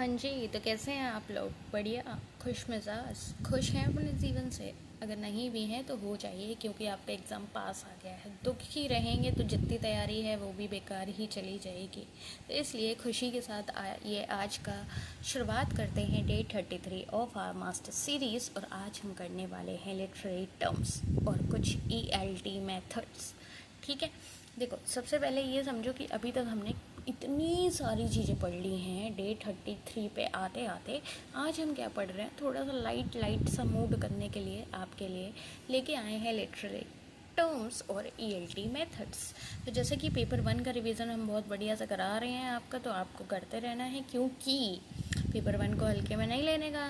हाँ जी, तो कैसे हैं आप लोग? बढ़िया, खुश मिजाज, खुश हैं अपने जीवन से? अगर नहीं भी हैं तो हो जाइए, क्योंकि आपका एग्ज़ाम पास आ गया है। दुखी रहेंगे तो जितनी तैयारी है वो भी बेकार ही चली जाएगी। तो इसलिए खुशी के साथ ये आज का शुरुआत करते हैं day 33 of our master series. और आज हम करने वाले हैं लिटरेरी टर्म्स और कुछ ELT मेथड्स। ठीक है, देखो सबसे पहले ये समझो कि अभी तक हमने इतनी सारी चीज़ें पढ़ ली हैं डे 33 पे आते आते। आज हम क्या पढ़ रहे हैं, थोड़ा सा लाइट लाइट सा मूड करने के लिए आपके लिए लेके आए हैं लिटरेरी टर्म्स और ELT मेथड्स। तो जैसे कि पेपर 1 का रिवीजन हम बहुत बढ़िया से करा रहे हैं आपका, तो आपको करते रहना है, क्योंकि पेपर 1 को हल्के में नहीं लेने का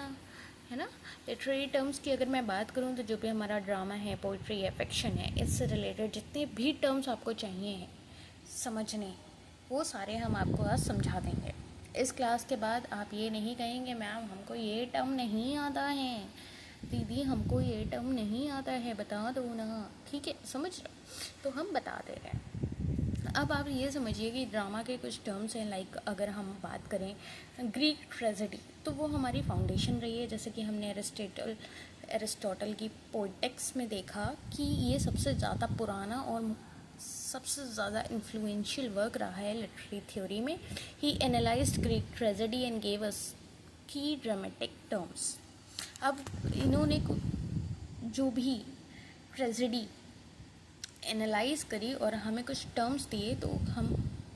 है ना। लिटरेरी टर्म्स की अगर मैं बात करूँ तो जो भी हमारा ड्रामा है, पोइट्री है, फिक्शन है, इससे रिलेटेड जितने भी टर्म्स आपको चाहिए समझने, वो सारे हम आपको आज समझा देंगे। इस क्लास के बाद आप ये नहीं कहेंगे मैम हमको ये टर्म नहीं आता है, दीदी हमको ये टर्म नहीं आता है, बता दो ना। ठीक है, समझ रहे? तो हम बता दे रहे हैं। अब आप ये समझिए कि ड्रामा के कुछ टर्म्स हैं, लाइक अगर हम बात करें ग्रीक ट्रेजेडी, तो वो हमारी फाउंडेशन रही है। जैसे कि हमने एरिस्टोटल की पोएटिक्स में देखा कि ये सबसे ज़्यादा पुराना और सबसे ज़्यादा इन्फ्लुएंशियल वर्क रहा है लिटरेरी थ्योरी में। He analysed Greek tragedy and gave us key dramatic terms. अब इन्होंने जो भी ट्रेजेडी एनालाइज करी और हमें कुछ टर्म्स दिए, तो हम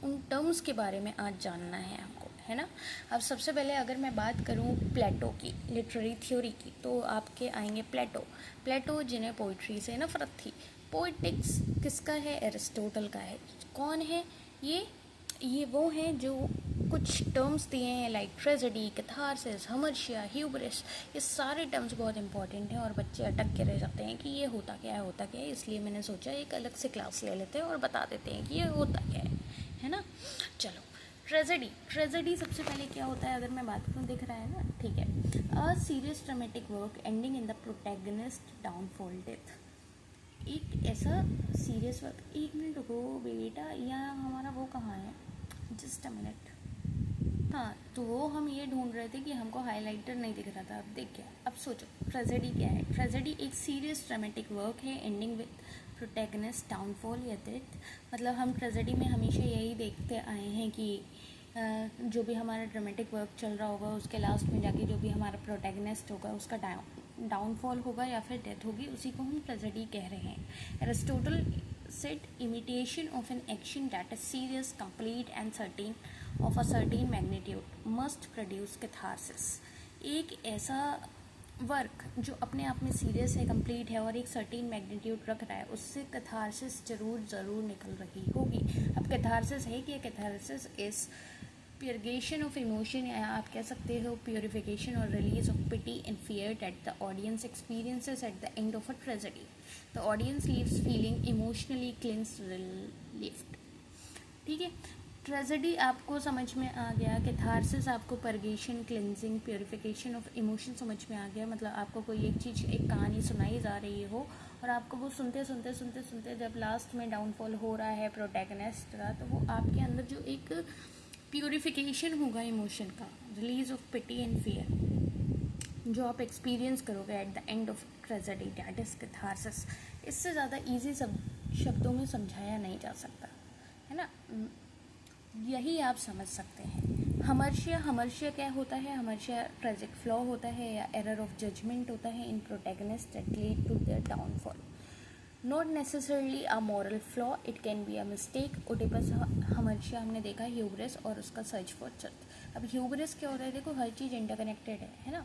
उन टर्म्स के बारे में आज जानना है हमको, है ना। अब सबसे पहले अगर मैं बात करूं प्लेटो की लिटरेरी थ्योरी की, तो आपके आएंगे प्लेटो जिन्हें पोइट्री से नफरत थी। पोइटिक्स किसका है? एरिस्टोटल का है। कौन है ये वो हैं जो कुछ टर्म्स दिए हैं, लाइक ट्रेजेडी, कैथारसिस, हमर्शिया, ह्यूब्रिस। ये सारे टर्म्स बहुत इंपॉर्टेंट हैं और बच्चे अटक के रह जाते हैं कि ये होता क्या है। इसलिए मैंने सोचा एक अलग से क्लास ले लेते हैं और बता देते हैं कि ये होता क्या है ना। चलो, ट्रेजेडी सबसे पहले क्या होता है, अगर मैं बात करूँ, दिख रहा है ना, ठीक है। A serious dramatic work ending in the protagonist downfall death. एक ऐसा सीरियस वर्क, एक मिनट रुको बेटा, यहाँ हमारा वो कहाँ है, जस्ट अ मिनट। हाँ, तो वो हम ये ढूंढ रहे थे कि हमको हाइलाइटर नहीं दिख रहा था। अब दिख गया। अब सोचो ट्रेजेडी क्या है। ट्रेजेडी एक सीरियस ड्रामेटिक वर्क है एंडिंग विद प्रोटैगनिस्ट डाउनफॉल या डेथ। मतलब हम ट्रेजेडी में हमेशा यही देखते आए हैं कि जो भी हमारा ड्रामेटिक वर्क चल रहा होगा, उसके लास्ट में जाके जो भी हमारा प्रोटैगनिस्ट होगा उसका डाउनफॉल होगा या फिर डेथ होगी, उसी को हम ट्रेजेडी कह रहे हैं। Aristotle said imitation of an action that is serious, complete and certain of a certain magnitude must produce catharsis। एक ऐसा वर्क जो अपने आप में सीरियस है, कंप्लीट है और एक सर्टेन मैग्नीट्यूड रख रहा है, उससे कैथारसिस ज़रूर निकल रही होगी। अब कैथारसिस है कि catharsis is purgation of emotion, या आप कह सकते हो purification or release of pity and fear that the audience experiences at the end of a tragedy. The audience leaves feeling emotionally cleansed, relieved. ठीक है, ट्रेजेडी आपको समझ में आ गया, कैथारसिस आपको purgation, cleansing, purification of emotion समझ में आ गया। मतलब आपको कोई एक चीज़, एक कहानी सुनाई जा रही हो और आपको वो सुनते जब लास्ट में डाउनफॉल हो रहा है प्रोटैगनिस्ट का, तो वो आपके अंदर जो एक प्योरिफिकेशन होगा इमोशन का, release of pity and fear, जो आप एक्सपीरियंस करोगे at the end of tragedy, that is catharsis. इससे ज़्यादा ईजी शब्दों में समझाया नहीं जा सकता, है ना। यही आप समझ सकते हैं। हमर्शिया क्या होता है? हमर्शिया ट्रेजिक फ्लॉ होता है या एरर ऑफ जजमेंट होता है in protagonist that lead to their downfall. Not necessarily a moral flaw, it can be a mistake. Oedipus hamartia हमने देखा, ह्यूब्रिस और उसका सर्च फॉर ट्रुथ। अब ह्यूब्रिस क्या होता है? देखो हर चीज़ इंटरकनेक्टेड है ना।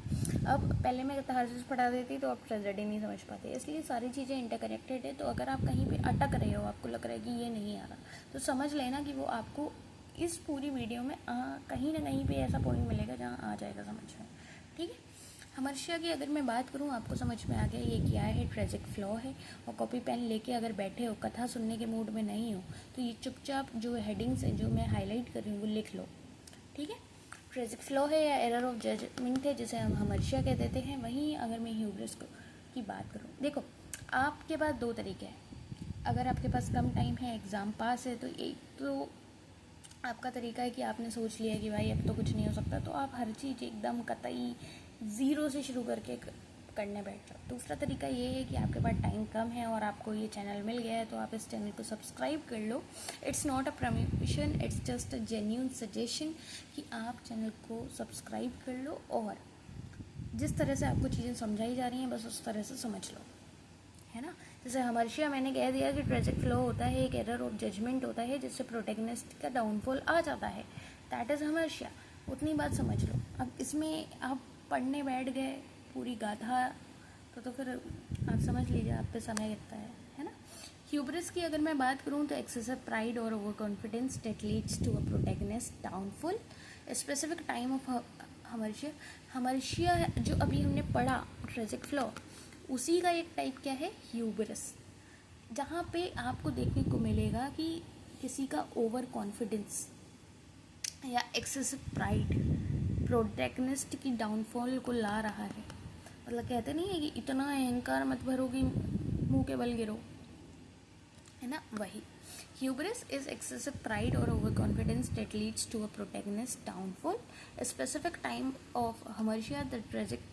अब पहले मैं कैथारसिस पढ़ा देती तो आप ट्रेजेडी नहीं समझ पाते, इसलिए सारी चीज़ें इंटरकनेक्टेड है। तो अगर आप कहीं पे अटक रहे हो, आपको लग रहा है कि ये नहीं आ रहा, तो समझ लेना कि वो आपको इस पूरी वीडियो में कहीं ना कहीं पे ऐसा पॉइंट मिलेगा जहाँ आ जाएगा समझ में। ठीक है, हमर्शिया की अगर मैं बात करूँ, आपको समझ में आ गया ये क्या है, ट्रेजिक फ्लॉ है। और कॉपी पेन लेके अगर बैठे हो, कथा सुनने के मूड में नहीं हो, तो ये चुपचाप जो हेडिंग्स है जो मैं हाईलाइट कर रही हूँ वो लिख लो। ठीक है, ट्रेजिक फ्लॉ है या एरर ऑफ जजमेंट है, जिसे हम हमर्शिया कह देते हैं। वहीं अगर मैं ह्यूब्रिस की बात करूँ, देखो आपके पास दो तरीके हैं। अगर आपके पास कम टाइम है, एग्ज़ाम पास है, तो एक तो आपका तरीका है कि आपने सोच लिया कि भाई अब तो कुछ नहीं हो सकता, तो आप हर चीज़ एकदम कतई ज़ीरो से शुरू करके करने बैठ जाओ। दूसरा तरीका ये है कि आपके पास टाइम कम है और आपको ये चैनल मिल गया है, तो आप इस चैनल को सब्सक्राइब कर लो। It's not a promotion, it's just a genuine suggestion कि आप चैनल को सब्सक्राइब कर लो और जिस तरह से आपको चीज़ें समझाई जा रही हैं बस उस तरह से समझ लो, है ना। जैसे हर्षिया मैंने कह दिया कि ट्रेजिक फ्लो होता है, एक एरर ऑफ जजमेंट होता है जिससे प्रोटेगनिस्ट का डाउनफॉल आ जाता है, दैट इज़ हर्षिया। उतनी बात समझ लो। अब इसमें आप पढ़ने बैठ गए पूरी गाथा, तो फिर आप समझ लीजिए आप पे समय लगता है ना। ह्यूब्रिस की अगर मैं बात करूँ तो excessive pride or over confidence that leads to a protagonist downfall. Specific time of हर्षिया जो अभी हमने पढ़ा ट्रेजिक फ्लो, उसी का एक टाइप क्या है, ह्यूब्रिस, जहाँ पे आपको देखने को मिलेगा कि किसी का ओवर कॉन्फिडेंस या एक्सेसिव प्राइड प्रोटैगनिस्ट की डाउनफॉल को ला रहा है। मतलब कहते नहीं है कि इतना अहंकार मत भरो कि मुंह के बल गिरो, है ना, वही। Hubris is excessive pride or overconfidence that leads to a protagonist's downfall. A specific time of Hamartia, the tragic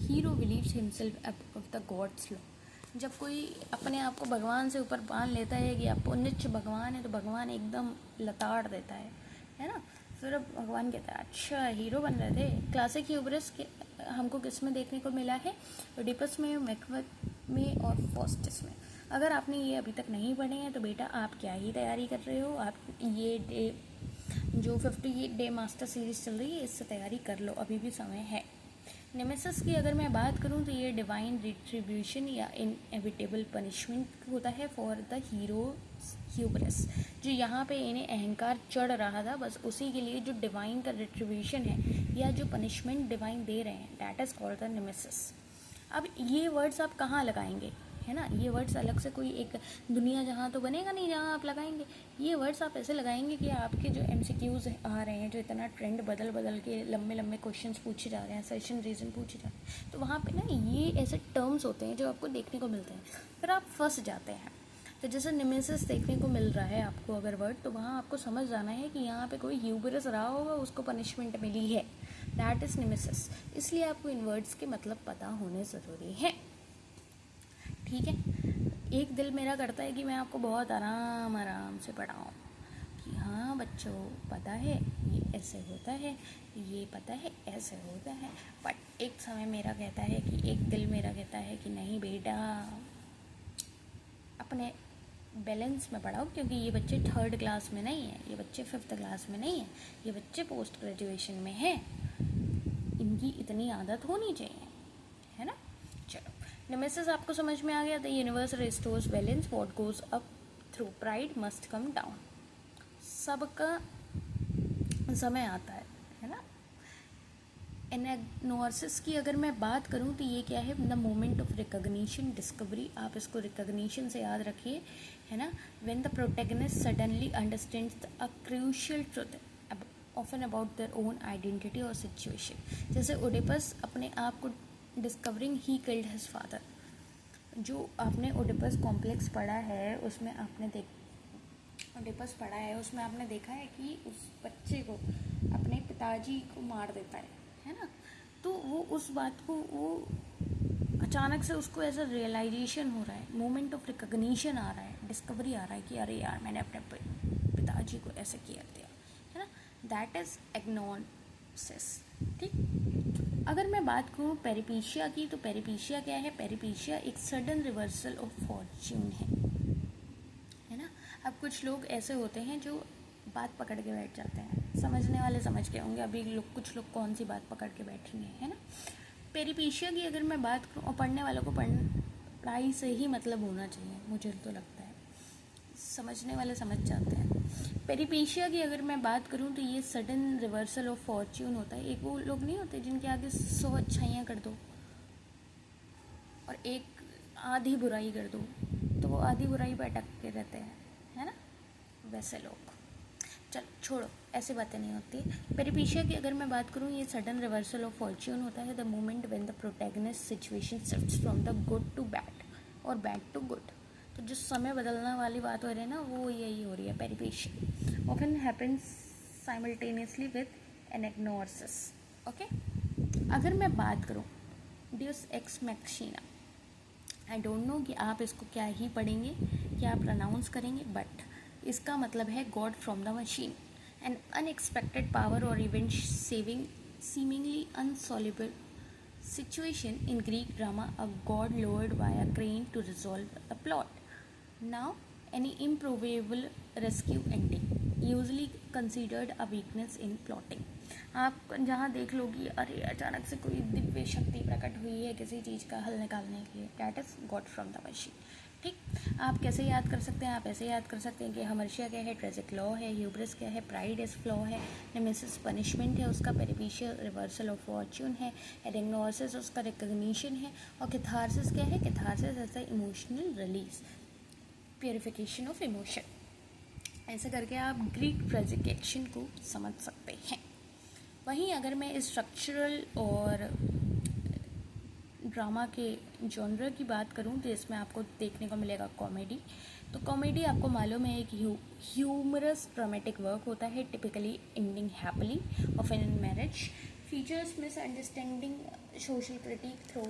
hero believes himself above the god's law. जब कोई अपने आप को भगवान से ऊपर मान लेता है कि आप उन्नीच भगवान है, तो भगवान एकदम लताड़ देता है ना। फिर अब भगवान कहता है अच्छा हीरो बन रहे थे। क्लासिक ह्यूब्रिस के हमको किस में देखने को मिला है, ओडिपस में, मैकबेथ में और फास्टस में। अगर आपने ये अभी तक नहीं पढ़े हैं तो बेटा आप क्या ही तैयारी कर रहे हो, आप ये डे जो 58 डे मास्टर सीरीज़ चल रही है इससे तैयारी कर लो, अभी भी समय है। नेमेसिस की अगर मैं बात करूं तो ये डिवाइन रिट्रीब्यूशन या इनएविटेबल पनिशमेंट होता है फॉर द हीरो ह्यूब्रिस, जो यहाँ पे इन्हें अहंकार चढ़ रहा था, बस उसी के लिए जो डिवाइन का रिट्रीब्यूशन है या जो पनिशमेंट डिवाइन दे रहे हैं, that is called the nemesis. अब ये वर्ड्स आप कहाँ लगाएंगे, है ना, ये वर्ड्स अलग से कोई एक दुनिया जहाँ तो बनेगा नहीं जहाँ आप लगाएंगे। ये वर्ड्स आप ऐसे लगाएंगे कि आपके जो MCQs आ रहे हैं, जो इतना ट्रेंड बदल बदल के लंबे लंबे क्वेश्चंस पूछे जा रहे हैं, सेशन रीजन पूछे जा रहे हैं, तो वहाँ पे ना ये ऐसे टर्म्स होते हैं जो आपको देखने को मिलते हैं, फिर आप फंस जाते हैं। तो जैसे नेमेसिस देखने को मिल रहा है आपको अगर वर्ड, तो वहाँ आपको समझ जाना है कि यहाँ पे कोई ह्यूब्रिस रहा होगा, उसको पनिशमेंट मिली है, दैट इज़ नेमेसिस। इसलिए आपको इन वर्ड्स के मतलब पता होने ज़रूरी है, ठीक है। एक दिल मेरा करता है कि मैं आपको बहुत आराम आराम से पढ़ाऊँ कि हाँ बच्चों पता है ये ऐसे होता है, ये पता है ऐसे होता है, बट एक समय मेरा कहता है कि एक दिल मेरा कहता है कि नहीं बेटा अपने बैलेंस में पढ़ाओ, क्योंकि ये बच्चे 3rd क्लास में नहीं है, ये बच्चे 5th क्लास में नहीं है, ये बच्चे पोस्ट ग्रेजुएशन में हैं, इनकी इतनी आदत होनी चाहिए, है ना। चलो नेमेसिस आपको समझ में आ गया। The universe restores balance, what goes up through pride must come down. सबका समय आता है ना। एनाग्नोसिस की अगर मैं बात करूं तो ये क्या है, the moment of recognition, discovery, आप इसको रिकग्निशन से याद रखिए, है ना। When the protagonist suddenly understands a crucial truth often about their own identity और सिचुएशन। जैसे ओडिपस अपने आप को discovering he killed his father, जो आपने ओडिपस कॉम्प्लेक्स पढ़ा है उसमें आपने ओडिपस पढ़ा है उसमें आपने देखा है कि उस बच्चे को अपने पिताजी को मार देता है ना। तो वो उस बात को वो अचानक से उसको ऐसा रियलाइजेशन हो रहा है, मोमेंट ऑफ रिकग्निशन आ रहा है, डिस्कवरी आ रहा है कि अरे यार मैंने अपने पिताजी को ऐसे किया दिया, है ना, दैट इज़ एग्नोसिस, ठीक। अगर मैं बात करूँ पेरिपीशिया की, तो पेरिपीशिया क्या है, पेरिपीशिया एक सडन रिवर्सल ऑफ फॉर्च्यून है ना। अब कुछ लोग ऐसे होते हैं जो बात पकड़ के बैठ जाते हैं, समझने वाले समझ के होंगे अभी लोग, कुछ लोग कौन सी बात पकड़ के बैठेंगे, है ना। पेरिपीशिया की अगर मैं बात करूँ, और पढ़ने वालों को पढ़ाई से ही मतलब होना चाहिए, मुझे तो लगता है, समझने वाले समझ जाते हैं। पेरिपीशिया की अगर मैं बात करूँ तो ये सडन रिवर्सल ऑफ फॉर्च्यून होता है। एक वो लोग नहीं होते जिनके आगे 100 अच्छाइयाँ कर दो और एक आधी बुराई कर दो, तो वो आधी बुराई पर अटक के रहते हैं, है ना, वैसे लोग। चल छोड़ो, ऐसी बातें नहीं होती। पेरिपीशिया की अगर मैं बात करूँ, ये सडन रिवर्सल ऑफ फॉर्च्यून होता है the moment when the protagonist situation shifts from the good to bad और बैड टू गुड। तो जो समय बदलने वाली बात हो रही है ना, वो यही हो रही है peripeteia. Often happens simultaneously with anagnorisis. Okay, अगर मैं बात करूँ deus ex machina, I don't know कि आप इसको क्या ही पढ़ेंगे, क्या प्रोनाउंस करेंगे, बट इसका मतलब है god from the machine, an unexpected power or event saving seemingly unsolvable situation in Greek drama, a god lowered by a crane to resolve a plot. Now, any improbable rescue ending, usually considered a weakness in plotting. आप जहाँ देख लो कि अरे अचानक से कोई दिव्य शक्ति प्रकट हुई है किसी चीज़ का हल निकालने के लिए, that is God from the machine. ठीक, आप कैसे याद कर सकते हैं? आप ऐसे याद कर सकते हैं कि हमर्शिया क्या है, ट्रेजिक लॉ है, ह्यूब्रिस क्या है, प्राइड इज फ्लॉ है, नेमेसिस पनिशमेंट है उसका, पेरिपिशियल रिवर्सल ऑफ फॉर्च्यून है, एडिग्नोसिस उसका रिकग्निशन है, और कैथारसिस क्या है, catharsis as the emotional release, purification of emotion. ऐसे करके आप ग्रीक ट्रेजिक एक्शन को समझ सकते हैं। वहीं अगर मैं स्ट्रक्चरल और ड्रामा के जॉनर की बात करूं तो इसमें आपको देखने को मिलेगा कॉमेडी। तो कॉमेडी आपको मालूम है कि ह्यूमरस ड्रामेटिक वर्क होता है, typically ending happily off in marriage, features misunderstanding, social critique through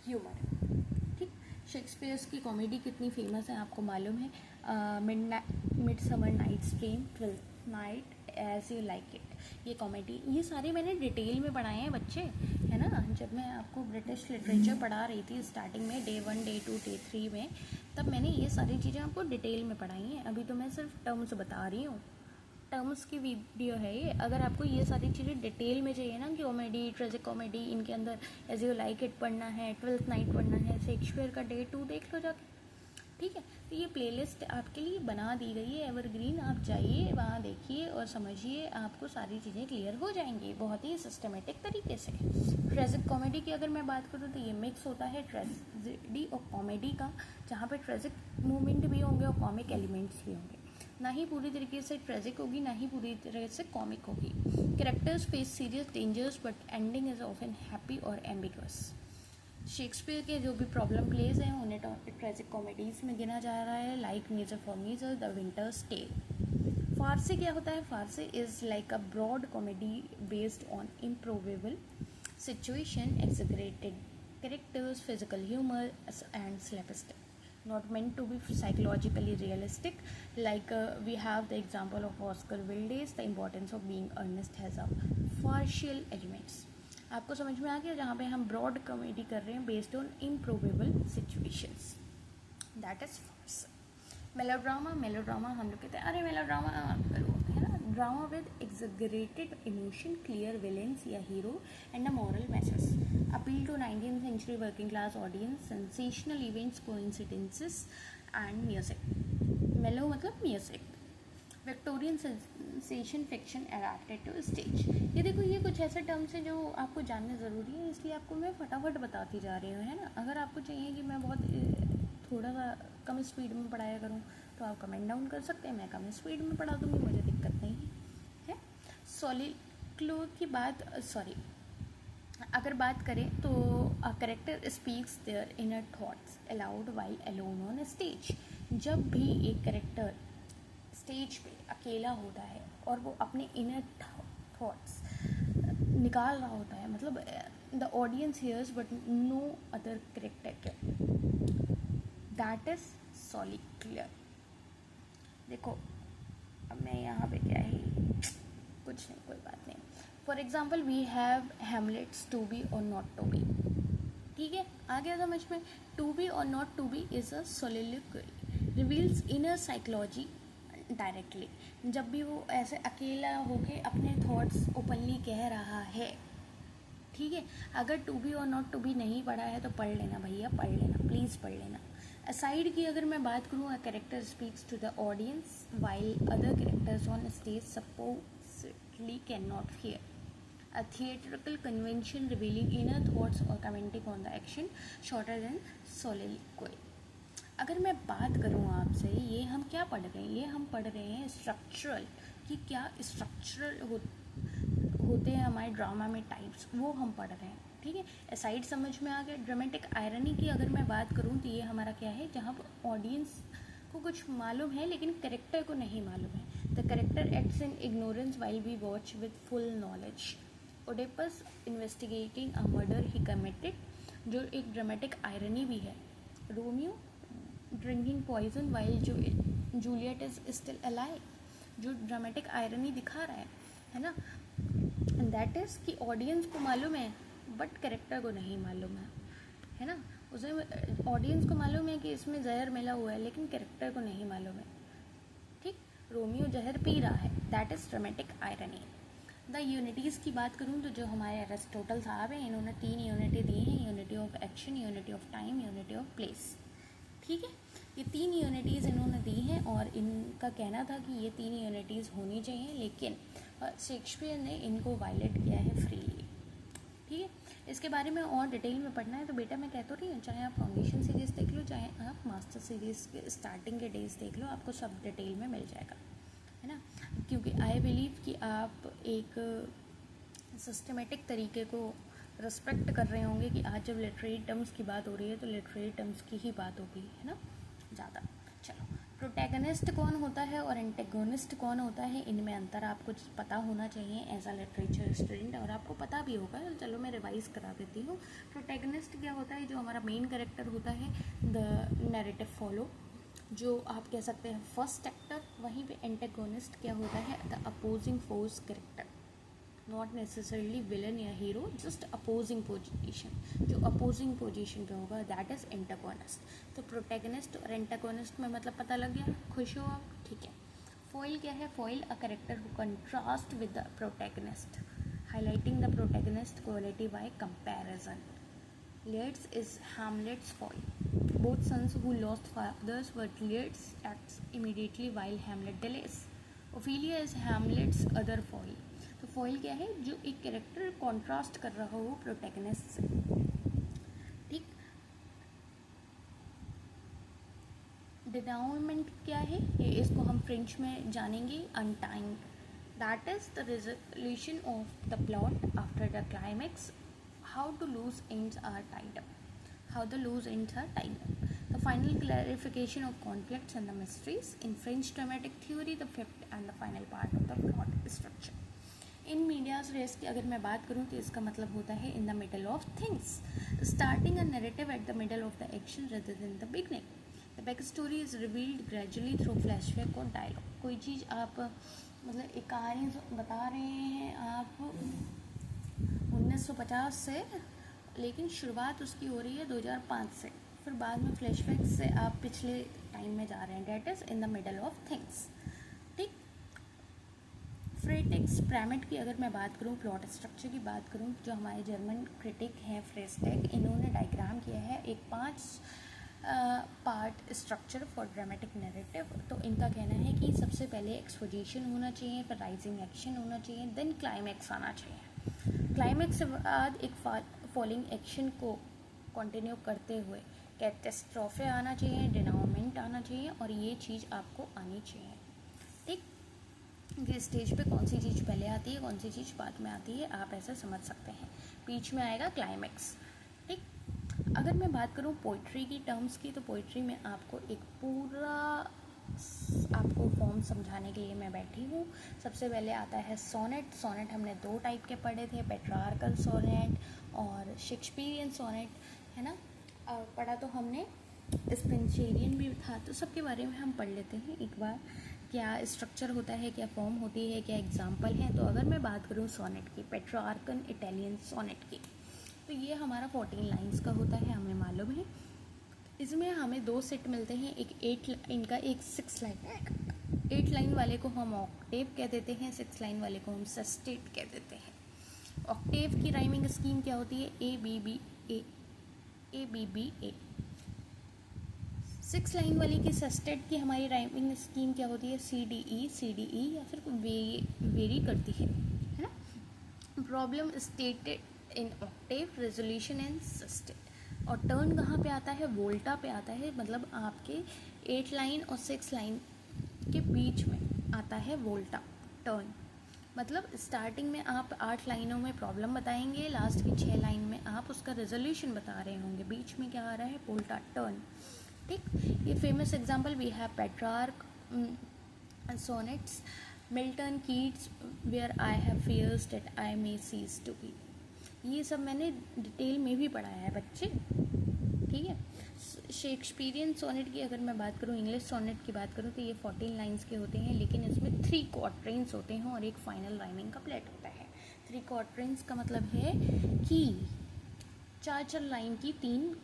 humour. ठीक, शेक्सपियर्स की कॉमेडी कितनी फेमस है आपको मालूम है, midsummer night's dream, twelfth night, as you like it, ये कॉमेडी, ये सारे मैंने डिटेल में पढ़ाए हैं बच्चे, है ना। जब मैं आपको ब्रिटिश लिटरेचर पढ़ा रही थी स्टार्टिंग में, डे 1, डे 2, डे 3 में, तब मैंने ये सारी चीज़ें आपको डिटेल में पढ़ाई हैं। अभी तो मैं सिर्फ टर्म्स बता रही हूँ, टर्म्स की वीडियो है ये। अगर आपको ये सारी चीज़ें डिटेल में चाहिए ना, कॉमेडी, ट्रेजिक कॉमेडी, इनके अंदर एज यू लाइक इट पढ़ना है, ट्वेल्थ नाइट पढ़ना है, शेक्सपियर का डे 2 देख लो जाके। ठीक है, तो ये प्लेलिस्ट आपके लिए बना दी गई है एवरग्रीन, आप जाइए वहाँ देखिए और समझिए, आपको सारी चीज़ें क्लियर हो जाएंगी बहुत ही सिस्टमेटिक तरीके से। ट्रेजिक कॉमेडी की अगर मैं बात करूँ तो ये मिक्स होता है ट्रेजिडी और कॉमेडी का, जहाँ पे ट्रेजिक मोमेंट भी होंगे और कॉमिक एलिमेंट्स भी होंगे। ना ही पूरी तरीके से ट्रेजिक होगी, ना ही पूरी तरह से कॉमिक होगी। Characters face serious dangers but ending is often happy और एम्बिगुअस। शेक्सपियर के जो भी प्रॉब्लम प्लेज हैं उन्हें ट्रेजिक कॉमेडीज़ में गिना जा रहा है, like Measure for Measure, the Winter's Tale. Farce क्या होता है? Farce is like a broad comedy based on improbable situation, exaggerated characters, physical humour and slapstick, not meant to be psychologically realistic, like we have the example of Oscar Wilde's The Importance of Being Earnest has a farcical elements। आपको समझ में आ गया, जहाँ पे हम broad comedy कर रहे हैं based on improbable situations, that is farce. Melodrama, melodrama हम लोग कहते हैं अरे मेलोड्रामा करो, है ना। Drama with exaggerated emotion, clear villains या hero and a moral message, appeal to 19th century working class audience, sensational events, coincidences and music. Melo मतलब music, Victorian sensation fiction adapted to stage. ये देखो, ये कुछ ऐसे terms हैं जो आपको जानने ज़रूरी है, इसलिए आपको मैं फटाफट बताती जा रही हूँ, है ना। अगर आपको चाहिए कि मैं बहुत थोड़ा सा कम स्पीड में पढ़ाया करूँ तो आप कमेंट डाउन कर सकते हैं, मैं कम स्पीड में पढ़ा दूँगी, मुझे दिक्कत नहीं है। सॉलिक्लो की बात, अगर बात करें तो a character speaks their inner thoughts allowed while alone on stage. जब भी एक करेक्टर स्टेज पे अकेला होता है और वो अपने इनर थॉट्स निकाल रहा होता है, मतलब the audience hears but no other character can, that is soliloquy. देखो अब मैं यहाँ पे क्या ही, कुछ नहीं, कोई बात नहीं। For example we have Hamlet's, to be और नॉट टू बी। ठीक है, आ गया समझ में। टू बी और not to be is a soliloquy, reveals inner psychology directly. जब भी वो ऐसे अकेला होके अपने थॉट्स ओपनली कह रहा है, ठीक है। अगर टू बी और नॉट टू बी नहीं पढ़ा है तो पढ़ लेना भैया, पढ़ लेना, प्लीज़ पढ़ लेना। असाइड की अगर मैं बात करूँ, a character speaks to the audience while other characters on stage supposedly can not hear, a theatrical convention revealing inner thoughts or commenting on the action shorter than soliloquy। अगर मैं बात करूँ आपसे, ये हम क्या पढ़ रहे हैं? ये हम पढ़ रहे हैं स्ट्रक्चरल, कि क्या स्ट्रक्चरल होते हैं हमारे ड्रामा में टाइप्स, वो हम पढ़ रहे हैं, ठीक है। असाइड समझ में आ गया। ड्रामेटिक आयरनी की अगर मैं बात करूँ तो ये हमारा क्या है, जहाँ ऑडियंस को कुछ मालूम है लेकिन करेक्टर को नहीं मालूम है, the character acts in ignorance while we watch with full knowledge. Oedipus investigating a murder he committed, जो एक ड्रामेटिक आयरनी भी है. Romeo drinking poison while Juliet is still alive, जो ड्रामेटिक आयरनी दिखा रहा है ना. दैट इज़ कि ऑडियंस को मालूम है बट कैरेक्टर को नहीं मालूम है ना. उसे ऑडियंस को मालूम है कि इसमें जहर मिला हुआ है लेकिन कैरेक्टर को नहीं मालूम है. ठीक, रोमियो जहर पी रहा है, that is dramatic irony. The unities की बात करूँ तो जो हमारे एरिस्टोटल साहब हैं, इन्होंने 3 यूनिटी दी हैं. Unity of action, unity of time, unity of place. ठीक है, ये 3 यूनिटीज़ इन्होंने दी हैं और इनका कहना था कि ये 3 यूनिटीज़ होनी चाहिए, लेकिन शेक्सपियर ने इनको वायलेट किया है फ्रीली. ठीक है, इसके बारे में और डिटेल में पढ़ना है तो बेटा मैं कहता रही हूँ, चाहे आप फाउंडेशन सीरीज़ देख लो, चाहे आप मास्टर सीरीज़ के स्टार्टिंग के डेज देख लो, आपको सब डिटेल में मिल जाएगा, है ना. क्योंकि आई बिलीव कि आप एक सिस्टमेटिक तरीके को रिस्पेक्ट कर रहे होंगे कि आज जब लिटरेरी टर्म्स की बात हो रही है तो लिटरेरी टर्म्स की ही बात होगी, है ना, ज़्यादा. चलो, प्रोटैगनिस्ट कौन होता है और एंटेगोनिस्ट कौन होता है, इनमें अंतर आपको पता होना चाहिए एज अ लिटरेचर स्टूडेंट, और आपको पता भी होगा. चलो मैं रिवाइज करा देती हूँ. प्रोटैगनिस्ट क्या होता है, जो हमारा मेन कैरेक्टर होता है, द नैरेटिव फॉलो, जो आप कह सकते हैं फर्स्ट एक्टर. वहीं पे एंटेगोनिस्ट क्या होता है, the opposing force character, not necessarily villain या हीरो, जस्ट अपोजिंग पोजीशन, जो अपोजिंग पोजीशन पे होगा, दैट इज़ एंटागोनिस्ट. तो प्रोटैगनिस्ट और एंटागोनिस्ट में मतलब पता लग गया, खुश हो आप. ठीक है, फॉइल क्या है, foil a character who contrast with the protagonist, highlighting the protagonist quality bye comparison. Lear's is Hamlet's foil. Both sons who lost fathers were Lear's acts immediately while Hamlet delays. Ophelia is Hamlet's other foil. तो foil क्या है, जो एक character contrast कर रहा हो protagonist से. ठीक, डिनाउमेंट क्या है, ये इसको हम फ्रेंच में जानेंगे, untying. That is the resolution of the plot after the climax. How to loose ends are tied up. How the loose ends are tied up. The final clarification of conflicts and the mysteries. In French dramatic theory, the fifth and the final part of the plot structure. In medias res की अगर मैं बात करूँ तो इसका मतलब होता है in the middle of things. Starting a narrative at the middle of the action rather than the beginning. The backstory is revealed gradually through flashback और dialogue. कोई चीज़ आप मतलब एक कहानी बता रहे हैं आप 1950 से, लेकिन शुरुआत उसकी हो रही है 2005 से, फिर बाद में फ्लैशबैक से आप पिछले टाइम में जा रहे हैं. That is in the middle of things. ठीक, फ्रेटेक्स प्रैमेट की अगर मैं बात करूँ, प्लॉट स्ट्रक्चर की बात करूँ, जो हमारे जर्मन क्रिटिक हैं फ्रेस्टेक, इन्होंने डायग्राम किया है एक 5 part structure for dramatic narrative. तो इनका कहना है कि सबसे पहले एक्सपोजिशन होना चाहिए, फिर राइजिंग एक्शन होना चाहिए, देन क्लाइमैक्स आना चाहिए. क्लाइमैक्स के बाद एक फॉलिंग एक्शन को कंटिन्यू करते हुए कैटेस्ट्रॉफे आना चाहिए, डिनाउमेंट आना चाहिए, और ये चीज़ आपको आनी चाहिए. ठीक, कि स्टेज पे कौन सी चीज़ पहले आती है, कौन सी चीज़ बाद में आती है, आप ऐसे समझ सकते हैं. बीच में आएगा क्लाइमैक्स. ठीक, अगर मैं बात करूँ पोइट्री की टर्म्स की, तो पोइट्री में आपको एक पूरा आपको फॉर्म समझाने के लिए मैं बैठी हूँ. सबसे पहले आता है सोनेट. सोनेट हमने 2 टाइप के पढ़े थे, पेट्रार्कल सोनेट और शेक्सपियरियन सोनेट, है ना. पढ़ा तो हमने, स्पेंसरियन भी था, तो सबके बारे में हम पढ़ लेते हैं एक बार. क्या स्ट्रक्चर होता है, क्या फॉर्म होती है, क्या एग्जाम्पल है. तो अगर मैं बात करूँ सोनेट की, पेट्रार्कन इटालियन सोनेट की, तो ये हमारा 14 लाइन्स का होता है, हमें मालूम है. इसमें हमें 2 सेट मिलते हैं, एक 8 लाइन का, एक 6 लाइन. 8 लाइन वाले को हम ऑक्टेव कह देते हैं, 6 लाइन वाले को हम सेस्टेट कह देते हैं. ऑक्टेव की राइमिंग स्कीम क्या होती है, A B B A, A B B A. 6 line वाली की सेस्टेट की हमारी राइमिंग स्कीम क्या होती है, सी डी ई, या फिर वेरी करती है ना. Problem stated in Octave, resolution in sestet. और टर्न कहाँ पे आता है, वोल्टा पे आता है. मतलब आपके 8 लाइन और 6 लाइन के बीच में आता है वोल्टा, टर्न. मतलब स्टार्टिंग में आप 8 लाइनों में प्रॉब्लम बताएंगे, लास्ट की 6 लाइन में आप उसका रेजोल्यूशन बता रहे होंगे, बीच में क्या आ रहा है, वोल्टा, टर्न. ठीक, ये famous example we have Petrarch sonnets. Milton Keats where I have fears that I may cease to be. ये सब मैंने डिटेल में भी पढ़ाया है बच्चे, ठीक है। शेक्सपियरियन सोनेट की अगर मैं बात करूँ, इंग्लिश सोनेट की बात करूँ, तो ये 14 लाइन्स के होते हैं, लेकिन इसमें 3 क्वार्टरेंस होते हैं और एक फाइनल राइमिंग का प्लेट होता है। 3 क्वार्टरेंस का मतलब है कि 4 लाइन की 3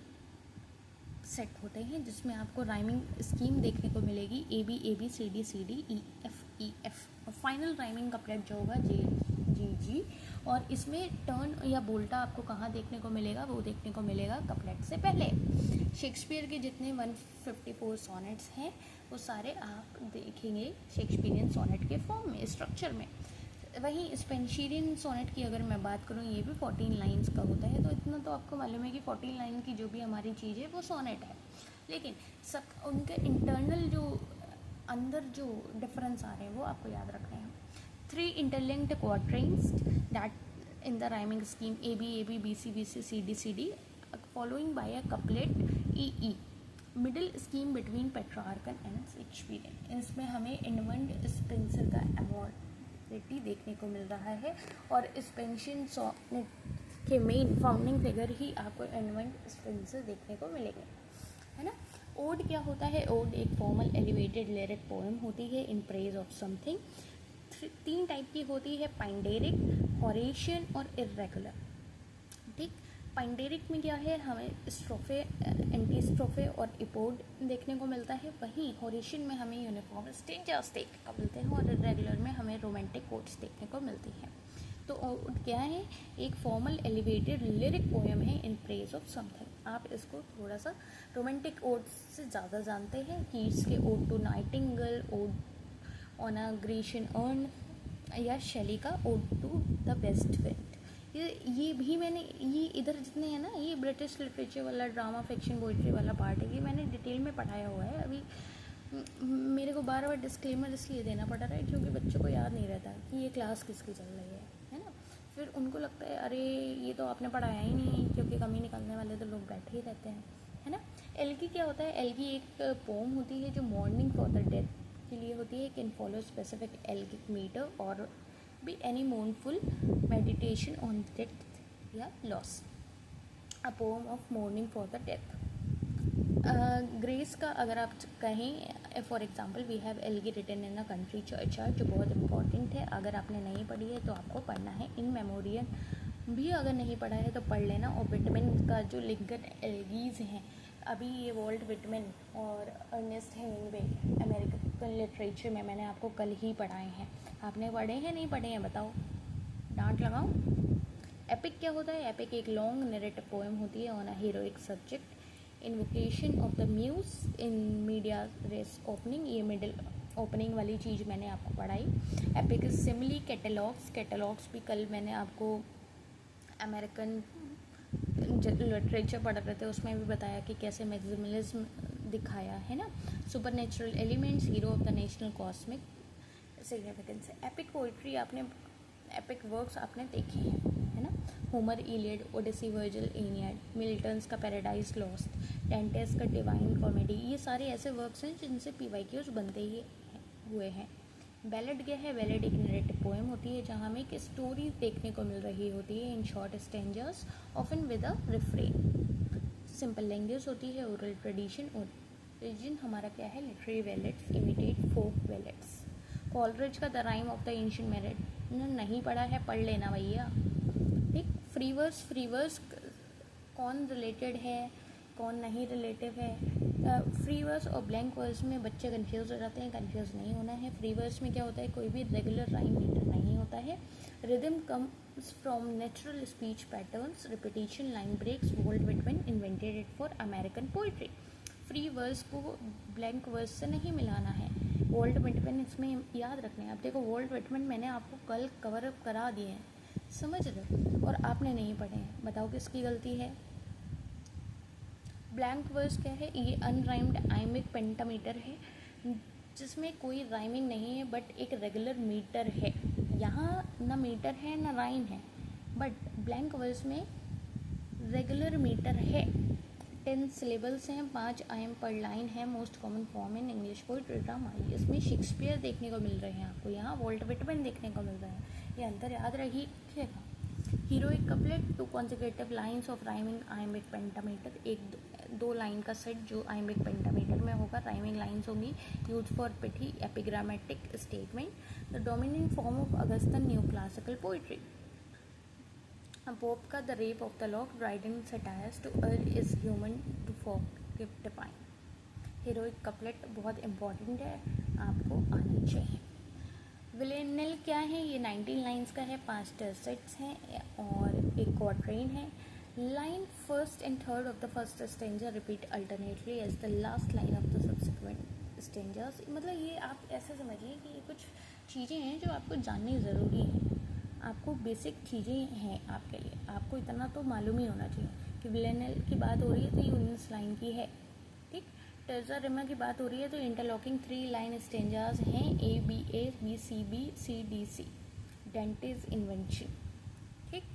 सेट होते हैं, जिसमें आपको राइमिंग स्कीम देखने को मिलेगी A B C D E F, और फाइनल राइमिंग का प्लेट जो होगा जे जी जी। और इसमें टर्न या बोल्टा आपको कहाँ देखने को मिलेगा, वो देखने को मिलेगा कपलेट से पहले। शेक्सपियर के जितने 154 सोनेट्स हैं वो सारे आप देखेंगे शेक्सपियरियन सोनेट के फॉर्म में, स्ट्रक्चर में। वहीं स्पेंशियरियन सोनेट की अगर मैं बात करूँ, ये भी 14 लाइन्स का होता है। तो इतना तो आपको मालूम है कि 14 लाइन की जो भी हमारी चीज़ है वो सोनेट है, लेकिन सब उनके इंटरनल जो अंदर जो डिफरेंस आ रहे हैं वो आपको याद रखने हैं। 3 interlinked quatrains that in the rhyming scheme A B C D following by a couplet E middle scheme between Petrarch and Shakespeare। इसमें हमें एडमंड स्पेंसर का अमोरिटी देखने को मिल रहा है, और स्पेंशियन सोनेट के मेन फाउंडिंग फिगर ही आपको एडमंड स्पेंसर देखने को मिलेंगे, है ना। ओड क्या होता है? ओड एक फॉर्मल एलिवेटेड लिरिक पोएम होती है in praise of something. 3 type की होती है, पाइंडेरिक, होरेशियन और इर्रेगुलर, ठीक। पाइंडेरिक में क्या है, हमें स्ट्रोफे, एंटी स्ट्रोफे और इपोड देखने को मिलता है। वहीं होरेशियन में हमें यूनिफॉर्म स्टेंजास देखने को मिलते हैं, और इर्रेगुलर में हमें रोमांटिक कोट्स देखने को मिलती हैं। तो क्या है, एक फॉर्मल एलिवेटेड लिरिक पोएम है इन प्रेज ऑफ समथिंग। आप इसको थोड़ा सा रोमांटिक ओड से ज़्यादा जानते हैं, कीट्स के ode to nightingale, ode on a Grecian urn, या शैली का ode to the west wind. ये भी मैंने, ये इधर जितने हैं ना, ये ब्रिटिश लिटरेचर वाला, ड्रामा, फिक्शन, पोइट्री वाला पार्ट है, ये मैंने डिटेल में पढ़ाया हुआ है। अभी मेरे को बार बार डिस्क्लेमर इसलिए देना पड़ रहा है क्योंकि बच्चों को याद नहीं रहता कि ये क्लास किसकी चल रही है ना। फिर उनको लगता है अरे ये तो आपने पढ़ाया ही नहीं, क्योंकि कमी निकालने वाले तो लोग बैठे ही रहते हैं, है ना। एल्गी क्या होता है? एल्गी एक पोम होती है जो मॉर्निंग फॉर द डेथ के लिए होती है। Can follow specific elegiac meter और be any mournful meditation on death या loss. A poem of mourning for the death. Gray's का अगर आप कहें, for example we have elegy written in a country church, जो बहुत इंपॉर्टेंट है। अगर आपने नहीं पढ़ी है तो आपको पढ़ना है। इन मेमोरियन भी अगर नहीं पढ़ा है तो पढ़ लेना। और विटमिन का जो लिंकन एल्गीज हैं, अभी ये वॉल्ट विटमिन और अर्नेस्ट हेमिंग्वे अमेरिकन लिटरेचर में मैंने आपको कल ही पढ़ाए हैं। आपने पढ़े हैं, नहीं पढ़े हैं बताओ, डांट लगाओ। एपिक क्या होता है? एपिक एक लॉन्ग नरेटिव पोएम होती है on a heroic subject, invocation of the muse in medias res opening. ये मिडिल ओपनिंग वाली चीज़ मैंने आपको पढ़ाई। एपिक सिमिली कैटलॉग्स भी कल मैंने आपको अमेरिकन लिटरेचर पढ़ रहे थे, उसमें भी बताया कि कैसे मैक्सिमलिज्म दिखाया है ना। Super natural elements, hero of the national cosmic significance. Epic poetry आपने, एपिक वर्क्स आपने देखे हैं, है ना। Homer, Iliad, Odyssey, Virgil, Aeneid, Milton's का पैराडाइज लॉस्ट, डेंटेस का डिवाइन कॉमेडी, ये सारे ऐसे वर्क्स हैं जिनसे PYQs बनते ही हुए हैं। बैलेड क्या है? बैलेड एक नरेटिव पोएम होती है जहाँ हमें एक स्टोरी देखने को मिल रही होती है in short stanzas, often with a refrain. Simple language होती है, ओरल ट्रेडिशन। ओरिजिन हमारा क्या है? Literary ballads imitate folk ballads. Coleridge का the rime of the ancient mariner नहीं पढ़ा है, पढ़ लेना भैया, ठीक। फ्री वर्स कौन रिलेटेड है, कौन नहीं रिलेटिव है? फ्री वर्स और ब्लैंक वर्स में बच्चे कंफ्यूज हो जाते हैं, कंफ्यूज नहीं होना है। फ्री वर्स में क्या होता है? कोई भी रेगुलर राइम मीटर नहीं होता है। Rhythm comes from natural speech patterns, repetition, line breaks. Walt Whitman invented it for American poetry. Free verse को ब्लैंक वर्स से नहीं मिलाना है। वॉल्ट विटमैन इसमें याद रखना है। अब देखो, वॉल्ट विटमैन मैंने आपको कल कवर अप करा दिए हैं, समझ रहे, और आपने नहीं पढ़े हैं। बताओ किसकी गलती है? ब्लैंक वर्स क्या है? ये अनराइम्ड आइमिक पेंटामीटर है जिसमें कोई राइमिंग नहीं है, बट एक रेगुलर मीटर है। यहाँ ना मीटर है ना राइम है, बट ब्लैंक वर्स में रेगुलर मीटर है, 10 सिलेबल्स हैं, 5 आयम पर लाइन है, most common form in English poetry drama. इसमें शेक्सपियर देखने को मिल रहे हैं आपको, यहाँ वॉल्ट विटमैन देखने को मिल रहे हैं, ये अंतर याद रखिएगा। Heroic couplet, 2 consecutive lines of rhyming iambic pentameter, एक दो लाइन का सेट जो आयमिक पेंटामीटर में होगा, राइमिंग लाइन्स होंगी, use for pithy epigrammatic statement. The dominant form of Augustan neo classical poetry. Pope का the rape of the lock, Dryden satires, to err is human, to forgive divine. Heroic couplet बहुत important है, आपको आनी चाहिए। विलेनल क्या है, ये 19 lines का है, 5 टेसेट्स हैं और एक क्वार्ट्रेन है। Line first and third of the first stanza repeat alternately as the last line of the subsequent stanzas. मतलब ये आप ऐसा समझिए कि ये कुछ चीज़ें हैं जो आपको जाननी ज़रूरी है, आपको बेसिक चीज़ें हैं आपके लिए, आपको इतना तो मालूम ही होना चाहिए कि विलेनल की बात हो रही है तो ये 19 लाइन की है, ठीक। टर्जा रिमा की बात हो रही है तो इंटरलॉकिंग 3 लाइन स्टेंजर्स हैं, A B A, B C B, C D C, Dante's invention, ठीक।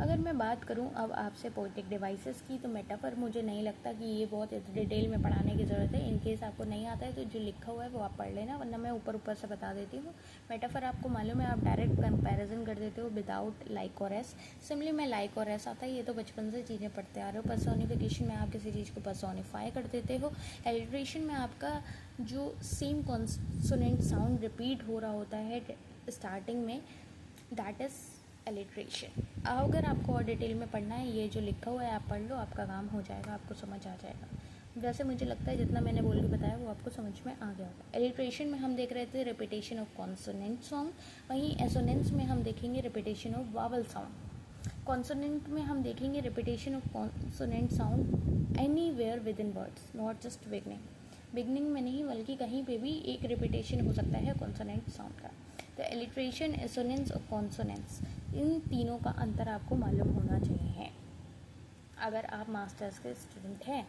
अगर मैं बात करूं अब आपसे पोएटिक डिवाइसेस की, तो मेटाफर मुझे नहीं लगता कि ये बहुत डिटेल में पढ़ाने की ज़रूरत है। इन केस आपको नहीं आता है तो जो लिखा हुआ है वो आप पढ़ लेना, वरना मैं ऊपर ऊपर से बता देती हूँ। मेटाफर आपको मालूम है, आप डायरेक्ट कंपैरिजन कर देते हो विदाउट लाइक और एस। सिमिलरली में लाइक और एस आता है, ये तो बचपन से चीज़ें पढ़ते आ रहे हो। पर्सोनिफिकेशन में आप किसी चीज़ को पर्सोनिफाई कर देते हो। एलिट्रेशन में आपका जो सेम कॉन्सोनेंट साउंड रिपीट हो रहा होता है स्टार्टिंग में, दैट इज़ एलिट्रेशन। अगर आपको और डिटेल में पढ़ना है, ये जो लिखा हुआ है आप पढ़ लो, आपका काम हो जाएगा, आपको समझ आ जाएगा। वैसे मुझे लगता है जितना मैंने बोल के बताया वो आपको समझ में आ गया होगा। एलिट्रेशन में हम देख रहे थे रिपीटेशन ऑफ कॉन्सोनेंट सॉन्ग, वहीं एसोनेंस में हम देखेंगे repetition of vowel sound. Consonant में हम देखेंगे repetition of consonant sound anywhere with in words, not just beginning में नहीं बल्कि कहीं पे भी एक रिपीटेशन हो सकता है कॉन्सोनेंट साउंड का। तो एलिट्रेशन, एसोनेंस और कॉन्सोनेंस, इन तीनों का अंतर आपको मालूम होना चाहिए अगर आप मास्टर्स के स्टूडेंट हैं।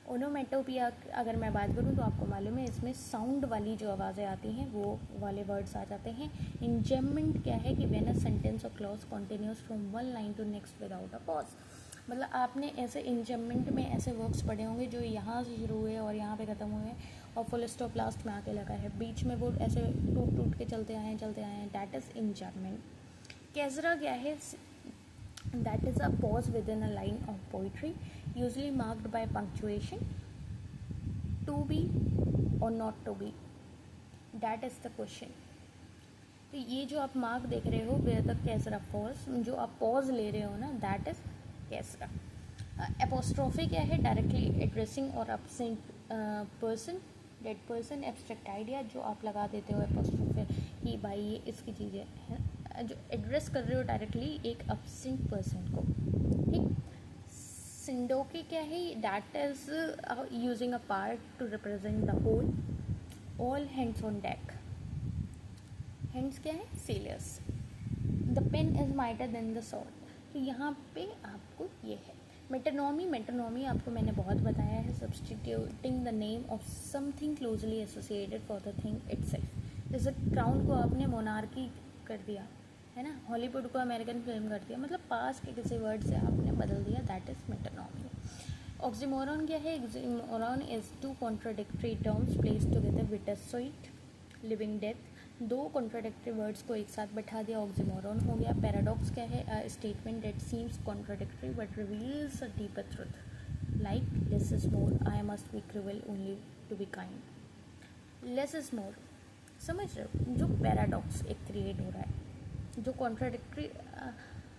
ओनोमेटोपिया अगर मैं बात करूं तो आपको मालूम है इसमें साउंड वाली जो आवाज़ें आती हैं वो वाले वर्ड्स आ जाते हैं। इंजमेंट क्या है कि व्हेन अ सेंटेंस और clause continues from one line to next without a pause. मतलब आपने ऐसे इंजमेंट में ऐसे वर्ड्स पढ़े होंगे जो यहाँ से शुरू हुए और यहाँ पे ख़त्म हुए और फुल स्टॉप लास्ट में आके लगा है, बीच में वो ऐसे टूट टूट के चलते आए हैं, दैट इज़ इंजमेंट। कैजरा क्या है, that is a pause within a line of poetry usually marked by punctuation, to be और not to be, that is the question. तो ये जो आप मार्क देख रहे हो वेयर द कैजरा पॉज, जो आप पॉज ले रहे हो ना, दैट इज़ कैजरा। एपोस्ट्रोफी क्या है, डायरेक्टली एड्रेसिंग और absent person, dead person, abstract idea जो आप लगा देते हो एपोस्ट्रोफी कि भाई ये इसकी चीज़ है, जो एड्रेस कर रहे हो डायरेक्टली एक एब्सेंट पर्सन को, ठीक। सिंडोके क्या है, that is using a part to represent the whole. All hands on deck, hands क्या है, sailors. The pen is mightier than the sword, तो यहाँ पे आपको ये है। मेटोनॉमी आपको मैंने बहुत बताया है, substituting the name of something closely associated for the thing itself. जैसे क्राउन को आपने मोनार्की कर दिया है ना, हॉलीवुड को अमेरिकन फिल्म कर दिया, मतलब पास के किसी वर्ड से आपने बदल दिया, दैट इज मेटोनॉमी। ऑक्सीमोरॉन क्या है, oxymoron is two contradictory terms placed together, bitter sweet, living death, दो कॉन्ट्राडिक्टरी वर्ड्स को एक साथ बैठा दिया, ऑक्सीमोरॉन हो गया। पैराडॉक्स क्या है, a statement that seems contradictory but reveals a deeper truth, like less is more, I must be cruel only to be kind. Less is more, समझ रहे हो, जो पैराडॉक्स एक क्रिएट हो रहा है, जो कॉन्ट्राडिक्टरी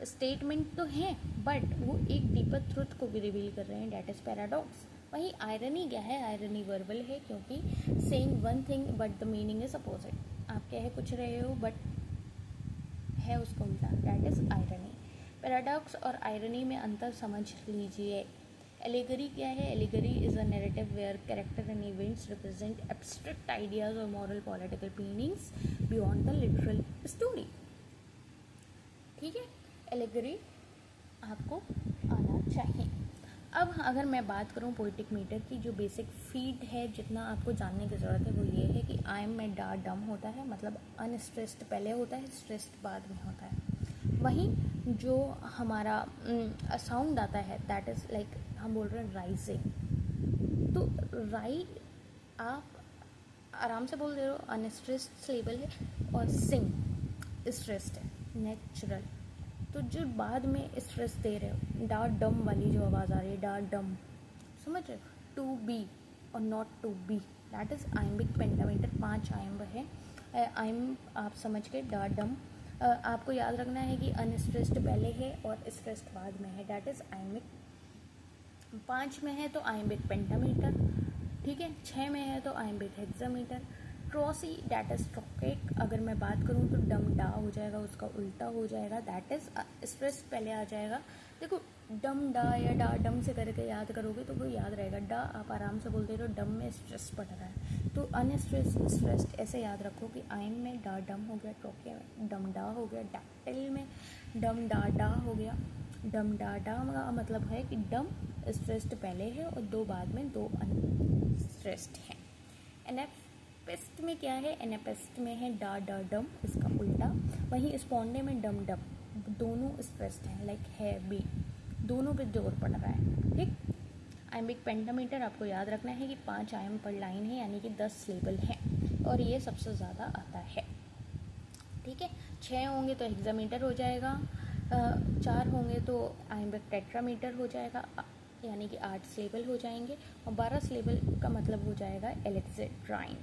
स्टेटमेंट तो हैं बट वो एक डीपर ट्रुथ को भी रिवील कर रहे हैं, डैट इज़ पैराडॉक्स। वहीं आयरनी क्या है, आयरनी वर्बल है क्योंकि saying one thing but the meaning is opposite, आप कह कुछ रहे हो बट है उसको उल्टा, डैट इज़ आयरनी। पैराडॉक्स और आयरनी में अंतर समझ लीजिए। एलिगरी क्या है, allegory is a narrative where character and events represent abstract ideas और moral political meanings beyond the literal story, ठीक है। एलिगरी आपको आना चाहिए। अब अगर मैं बात करूं पोइटिक मीटर की, जो बेसिक फीट है, जितना आपको जानने की ज़रूरत है वो ये है कि आई एम में डा डम होता है, मतलब अनस्ट्रेस्ड पहले होता है, स्ट्रेस्ड बाद में होता है। वहीं जो हमारा साउंड आता है दैट इज़ लाइक हम बोल रहे हैं राइजिंग, तो राई आप आराम से बोल दे रहे हो, अनस्ट्रेस्ड सिलेबल है, और सिंग स्ट्रेस्ड है, नेचुरल। तो जो बाद में स्ट्रेस दे रहे हो, डा डम वाली जो आवाज़ आ रही है, डा डम, समझ रहे हो, टू बी और not to be, that is iambic pentameter, 5 iamb है। आइम्ब आप समझ गए, डा डम। आपको याद रखना है कि अनस्ट्रेस्ड पहले है और स्ट्रेस्ड बाद में है, दैट इज़ आइम्बिक। 5 में है तो आइम्बिक पेंटामीटर, ठीक है। 6 में है तो आइम्बिक हेक्सामीटर। ट्रॉसी डैट इज ट्रॉकेट, अगर मैं बात करूँ तो डम डा हो जाएगा, उसका उल्टा हो जाएगा, दैट इज स्ट्रेस पहले आ जाएगा। देखो डम डा या डा डम से करके याद करोगे तो वो याद रहेगा। डा आप आराम से बोलते रहो, डम में स्ट्रेस पड़ रहा है, तो अनस्ट्रेस स्ट्रेस्ड ऐसे याद रखो कि आइम में डा डम हो गया, ट्रोके में डम डा हो गया, डैक्टिल में डम डा डा हो गया। डम डा डा का मतलब है कि डम स्ट्रेस्ड पहले है और 2 बाद में, 2 अनस्ट्रेस्ड है। एनेपेस्ट में क्या है, एनेपेस्ट में है डा डा डम, इसका उल्टा। वहीं स्पॉन्डे में डम डम, दोनों स्ट्रेस्ड हैं, लाइक है बी, दोनों पे जोर पड़ रहा है, ठीक। आइम्बिक पेंटामीटर आपको याद रखना है कि 5 आइम पर लाइन है, यानी कि 10 सिलेबल है, और ये सबसे ज़्यादा आता है, ठीक है। 6 होंगे तो हेक्सामीटर हो जाएगा, 4 होंगे तो आइम्बिक टेट्रामीटर हो जाएगा, यानी कि 8 सिलेबल हो जाएंगे, और 12 सिलेबल का मतलब हो जाएगा एलेक्जेंड्राइन।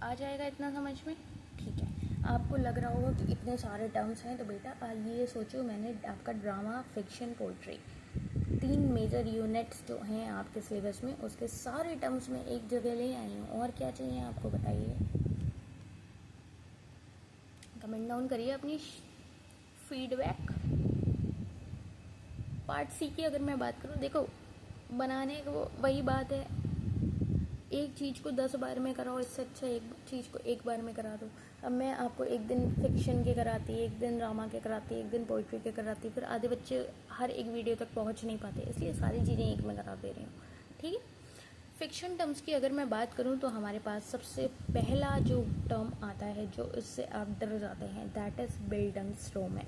आ जाएगा इतना समझ में, ठीक है। आपको लग रहा होगा कि इतने सारे टर्म्स हैं, तो बेटा ये सोचो, मैंने आपका drama, fiction, poetry, 3 major units जो हैं आपके सिलेबस में, उसके सारे टर्म्स में एक जगह ले आई हूँ। और क्या चाहिए आपको, बताइए, कमेंट डाउन करिए अपनी फीडबैक। पार्ट सी की अगर मैं बात करूँ, देखो बनाने को वही बात है, एक चीज़ को 10 बार में कराओ, इससे अच्छा एक चीज़ को एक बार में करा दो। अब मैं आपको एक दिन फिक्शन के कराती, एक दिन ड्रामा के कराती, एक दिन पोइट्री के कराती, फिर आधे बच्चे हर एक वीडियो तक पहुंच नहीं पाते, इसलिए सारी चीज़ें एक में करा दे रही हूँ, ठीक है। फिक्शन टर्म्स की अगर मैं बात करूँ तो हमारे पास सबसे पहला जो टर्म आता है, जो इससे आप डर जाते हैं, दैट इज़ बिल्डंगस्ट्रोमन।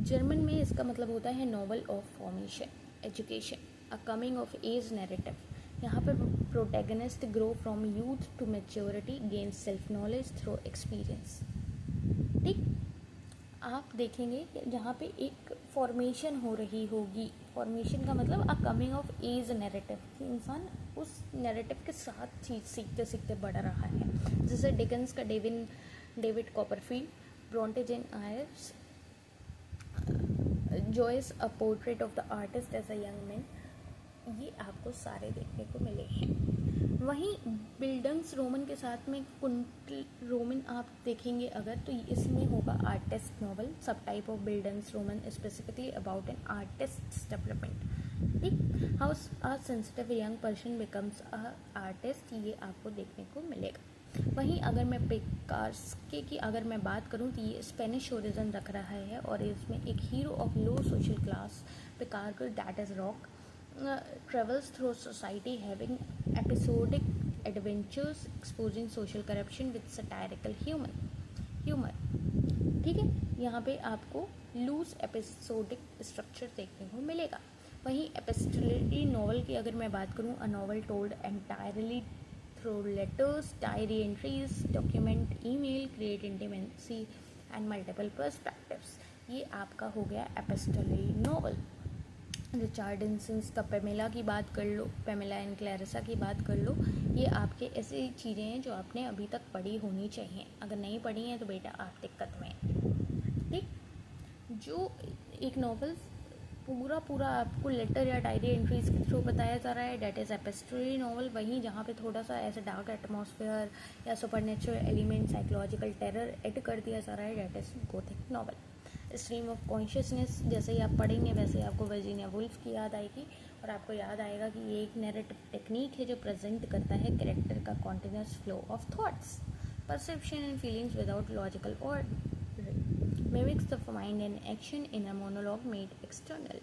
जर्मन में इसका मतलब होता है novel of formation, education, a coming of age narrative. यहाँ पर protagonist grow from youth to maturity, gain self knowledge through experience, ठीक। आप देखेंगे कि जहाँ पे एक फॉर्मेशन हो रही होगी, फॉर्मेशन का मतलब a coming of age narrative, कि इंसान उस नैरेटिव के साथ चीज़ सीखते सीखते बढ़ रहा है। जैसे डिकन्स का David Copperfield, Bronte Jane Eyres, Joyce a portrait of the artist as a young man, ये आपको सारे देखने को मिले हैं। वहीं बिल्डंग्स रोमन के साथ में कुंटल रोमन आप देखेंगे अगर, तो इसमें होगा आर्टिस्ट नॉवल, सब type of bildungsroman, specifically about an artist development, ठीक। How a sensitive young person becomes an artist, ये आपको देखने को मिलेगा। वहीं अगर मैं पिकार्स्के की अगर मैं बात करूं तो ये स्पेनिश ओरिजिन रख रहा है, और इसमें एक hero of low social class, picaresque that is rogue, travels through society having episodic adventures exposing social corruption with satirical humor, ठीक है। यहाँ पे आपको लूज एपिसोडिक स्ट्रक्चर देखने को मिलेगा। वहीं एपिस्टोलरी नॉवल की अगर मैं बात करूँ, a novel told entirely through letters, diary entries, document, email, create intimacy and multiple perspectives, ये आपका हो गया एपिस्टोलरी नॉवल। रिचार्ड डिकन्स का पेमेला की बात कर लो, पेमेला एंड क्लैरिसा की बात कर लो, ये आपके ऐसी चीज़ें हैं जो आपने अभी तक पढ़ी होनी चाहिए। अगर नहीं पढ़ी हैं तो बेटा आप दिक्कत में, ठीक। जो एक नॉवल पूरा आपको लेटर या डायरी एंट्रीज के थ्रू बताया जा रहा है, डेट इज़ एपिस्टोलरी नॉवल। वहीं जहाँ पे थोड़ा सा ऐसे डार्क एटमॉस्फेयर या supernatural element, psychological terror add कर दिया जा रहा है, that is Gothic novel. Stream of consciousness, जैसे ही आप पढ़ेंगे वैसे आपको वर्जीनिया वुल्फ की याद आएगी, और आपको याद आएगा कि ये एक नैरेटिव टेक्निक है जो प्रेजेंट करता है कैरेक्टर का continuous flow of thoughts, perception and feelings without logical order, mimics the mind and action in a monologue made external.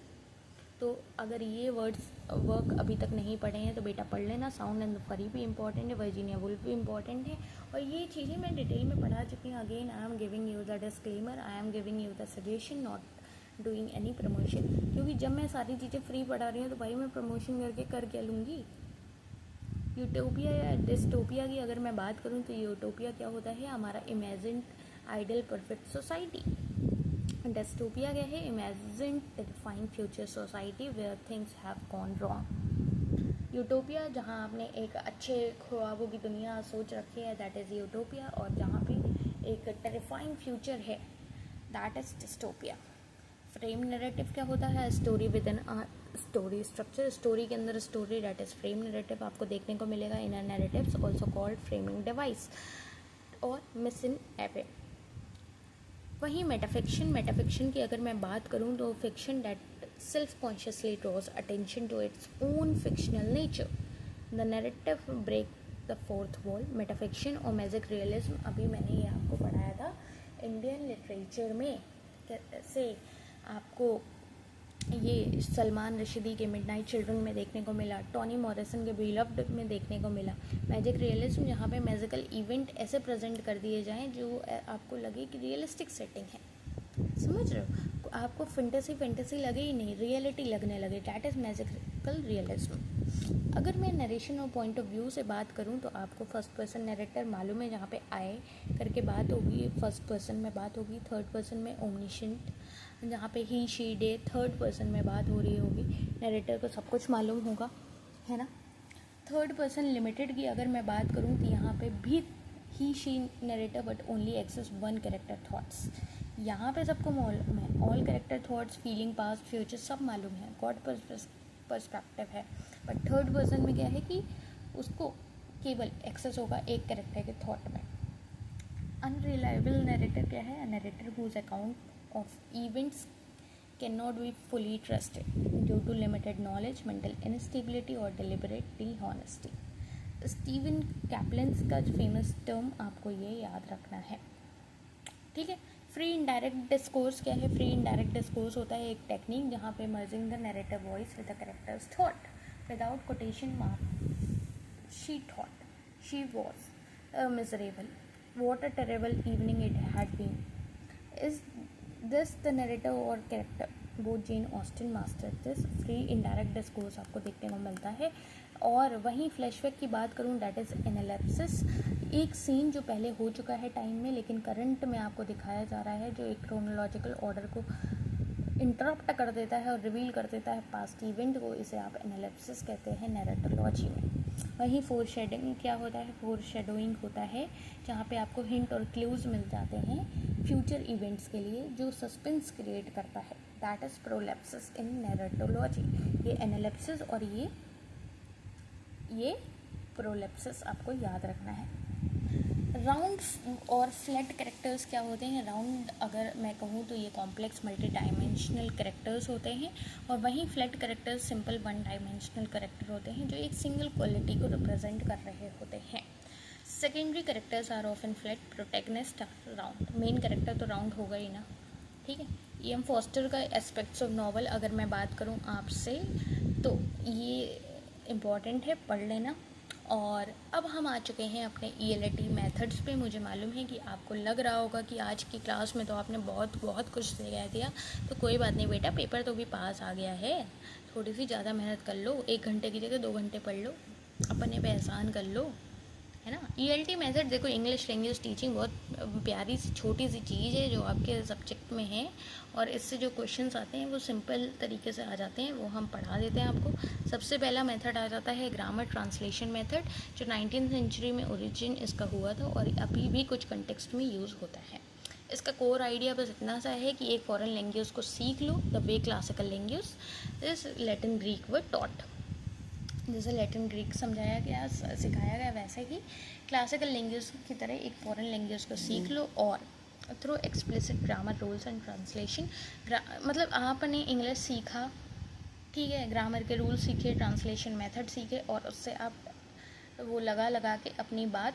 तो अगर ये वर्ड्स वर्क अभी तक नहीं पढ़े हैं तो बेटा पढ़ लेना। साउंड एंड फरी भी इंपॉर्टेंट है, वर्जीनिया वुल्फ भी इंपॉर्टेंट है, और ये चीज़ें मैं डिटेल में पढ़ा चुकी हूँ। Again I am giving you the disclaimer, I am giving you the suggestion, not doing any promotion. क्योंकि जब मैं सारी चीज़ें फ्री पढ़ा रही हूँ तो भाई मैं प्रमोशन करके कर क्या लूँगी। यूटोपिया या डिस्टोपिया की अगर मैं बात करूँ तो यूटोपिया क्या होता है, हमारा imagine ideal perfect society. Dystopia क्या है, imagine terrifying future society where things have gone wrong. Utopia जहाँ आपने एक अच्छे ख्वाबों की दुनिया सोच रखी है, दैट इज़ यूटोपिया, और जहाँ पे एक टेरिफाइंग फ्यूचर है, that is dystopia. Frame narrative क्या होता है, story within story structure, story के अंदर स्टोरी, दैट इज फ्रेम नैरेटिव आपको देखने को मिलेगा। In narratives also called framing device और मिसिन एवे। वहीं मेटाफिक्शन, मेटाफिक्शन की अगर मैं बात करूं तो fiction that self consciously draws attention to its own fictional nature. The narrative break the fourth wall. Metafiction और मैजिक रियलिज्म, अभी मैंने ये आपको पढ़ाया था इंडियन लिटरेचर में, कैसे आपको ये सलमान रशीदी के मिडनाइट चिल्ड्रन में देखने को मिला, टॉनी मॉरिसन के बिलव्ड में देखने को मिला। मैजिक रियलिज्म जहाँ पे मैजिकल इवेंट ऐसे प्रेजेंट कर दिए जाएं जो आपको लगे कि रियलिस्टिक सेटिंग है, समझ रहे हो, आपको फैंटेसी लगे ही नहीं, रियलिटी लगने लगे, डैट इज़ मैजिकल रियलिज्म। अगर मैं नरेशन और पॉइंट ऑफ व्यू से बात करूं तो आपको फर्स्ट पर्सन नरेटर मालूम है, जहाँ पे आए करके बात होगी फर्स्ट पर्सन में बात होगी, थर्ड पर्सन में ओमनिशेंट, जहाँ पे ही शी डे थर्ड पर्सन में बात हो रही होगी। नरेटर को सब कुछ मालूम होगा, है ना। थर्ड पर्सन लिमिटेड की अगर मैं बात करूँ तो यहाँ पे भी he she narrator but only access one character thoughts. यहाँ पे सबको मालूम है, all character thoughts, feeling, past, future सब मालूम है, गॉड पर्सपेक्टिव है। बट थर्ड पर्सन में क्या है कि उसको केवल एक्सेस होगा एक कैरेक्टर के थॉट में। अनरिलायबल नरेटर क्या है, narrator whose account of events cannot be fully trusted due to limited knowledge, mental instability or deliberate dishonesty. Steven Kaplan's का फेमस टर्म आपको ये याद रखना है, ठीक है। फ्री इनडायरेक्ट डिस्कोर्स क्या है, फ्री इनडायरेक्ट डिस्कोर्स होता है एक टेक्निक जहाँ पे merging the narrative voice with the character's thought without quotation mark. She thought she was miserable, what a terrible evening it had been, is this the narrator और character, वो Jane Austen master this. Free indirect discourse आपको देखने को मिलता है। और वहीं flashback की बात करूँ, डैट इज़ एनालिसिस, एक सीन जो पहले हो चुका है टाइम में लेकिन करंट में आपको दिखाया जा रहा है, जो एक क्रोनोलॉजिकल ऑर्डर को इंटरप्ट कर देता है और रिवील कर देता है पास्ट इवेंट को, इसे आप एनालिसिस कहते हैं नैरेटोलॉजी में। वहीं फोर शेडिंग क्या होता है, फोर शेडोइंग होता है जहाँ पे आपको हिंट और क्लूज मिल जाते हैं फ्यूचर इवेंट्स के लिए, जो सस्पेंस क्रिएट करता है, दैट इज़ प्रोलेप्सिस इन नैरेटोलॉजी। ये एनालिसिस और ये प्रोलेप्सिस आपको याद रखना है। राउंड और फ्लैट कैरेक्टर्स क्या होते हैं, राउंड अगर मैं कहूँ तो ये कॉम्प्लेक्स मल्टी डायमेंशनल कैरेक्टर्स होते हैं, और वहीं flat characters simple one dimensional character होते हैं जो एक सिंगल क्वालिटी को रिप्रेजेंट कर रहे होते हैं। Secondary characters are often flat, protagonist round, main character तो राउंड होगा ही ना, ठीक है। E.M. फॉस्टर का एस्पेक्ट्स ऑफ नॉवल अगर मैं बात करूँ आपसे तो ये इम्पॉर्टेंट है, पढ़ लेना। और अब हम आ चुके हैं अपने ELT मेथड्स पे। मुझे मालूम है कि आपको लग रहा होगा कि आज की क्लास में तो आपने बहुत कुछ सिखा दिया, तो कोई बात नहीं बेटा, पेपर तो भी पास आ गया है, थोड़ी सी ज़्यादा मेहनत कर लो, 1 घंटे की जगह 2 घंटे पढ़ लो, अपने पे एहसान कर लो, है ना। ELT मेथड देखो, इंग्लिश लैंग्वेज टीचिंग बहुत प्यारी सी छोटी सी चीज़ है जो आपके सब्जेक्ट में है, और इससे जो क्वेश्चंस आते हैं वो सिंपल तरीके से आ जाते हैं, वो हम पढ़ा देते हैं आपको। सबसे पहला मेथड आ जाता है ग्रामर ट्रांसलेशन मेथड, जो 19th सेंचुरी में ओरिजिन इसका हुआ था और अभी भी कुछ कंटेक्स्ट में यूज़ होता है। इसका कोर आइडिया बस इतना सा है कि एक फॉरेन लैंग्वेज को सीख लो, the way classical language this Latin Greek were taught. जैसे लैटिन ग्रीक समझाया गया, सिखाया गया, वैसे ही क्लासिकल लैंग्वेज की तरह एक फॉरेन लैंग्वेज को सीख लो, और through explicit grammar rules and translation, मतलब आपने इंग्लिश सीखा, ठीक है, ग्रामर के रूल सीखे, ट्रांसलेशन मेथड सीखे, और उससे आप वो लगा के अपनी बात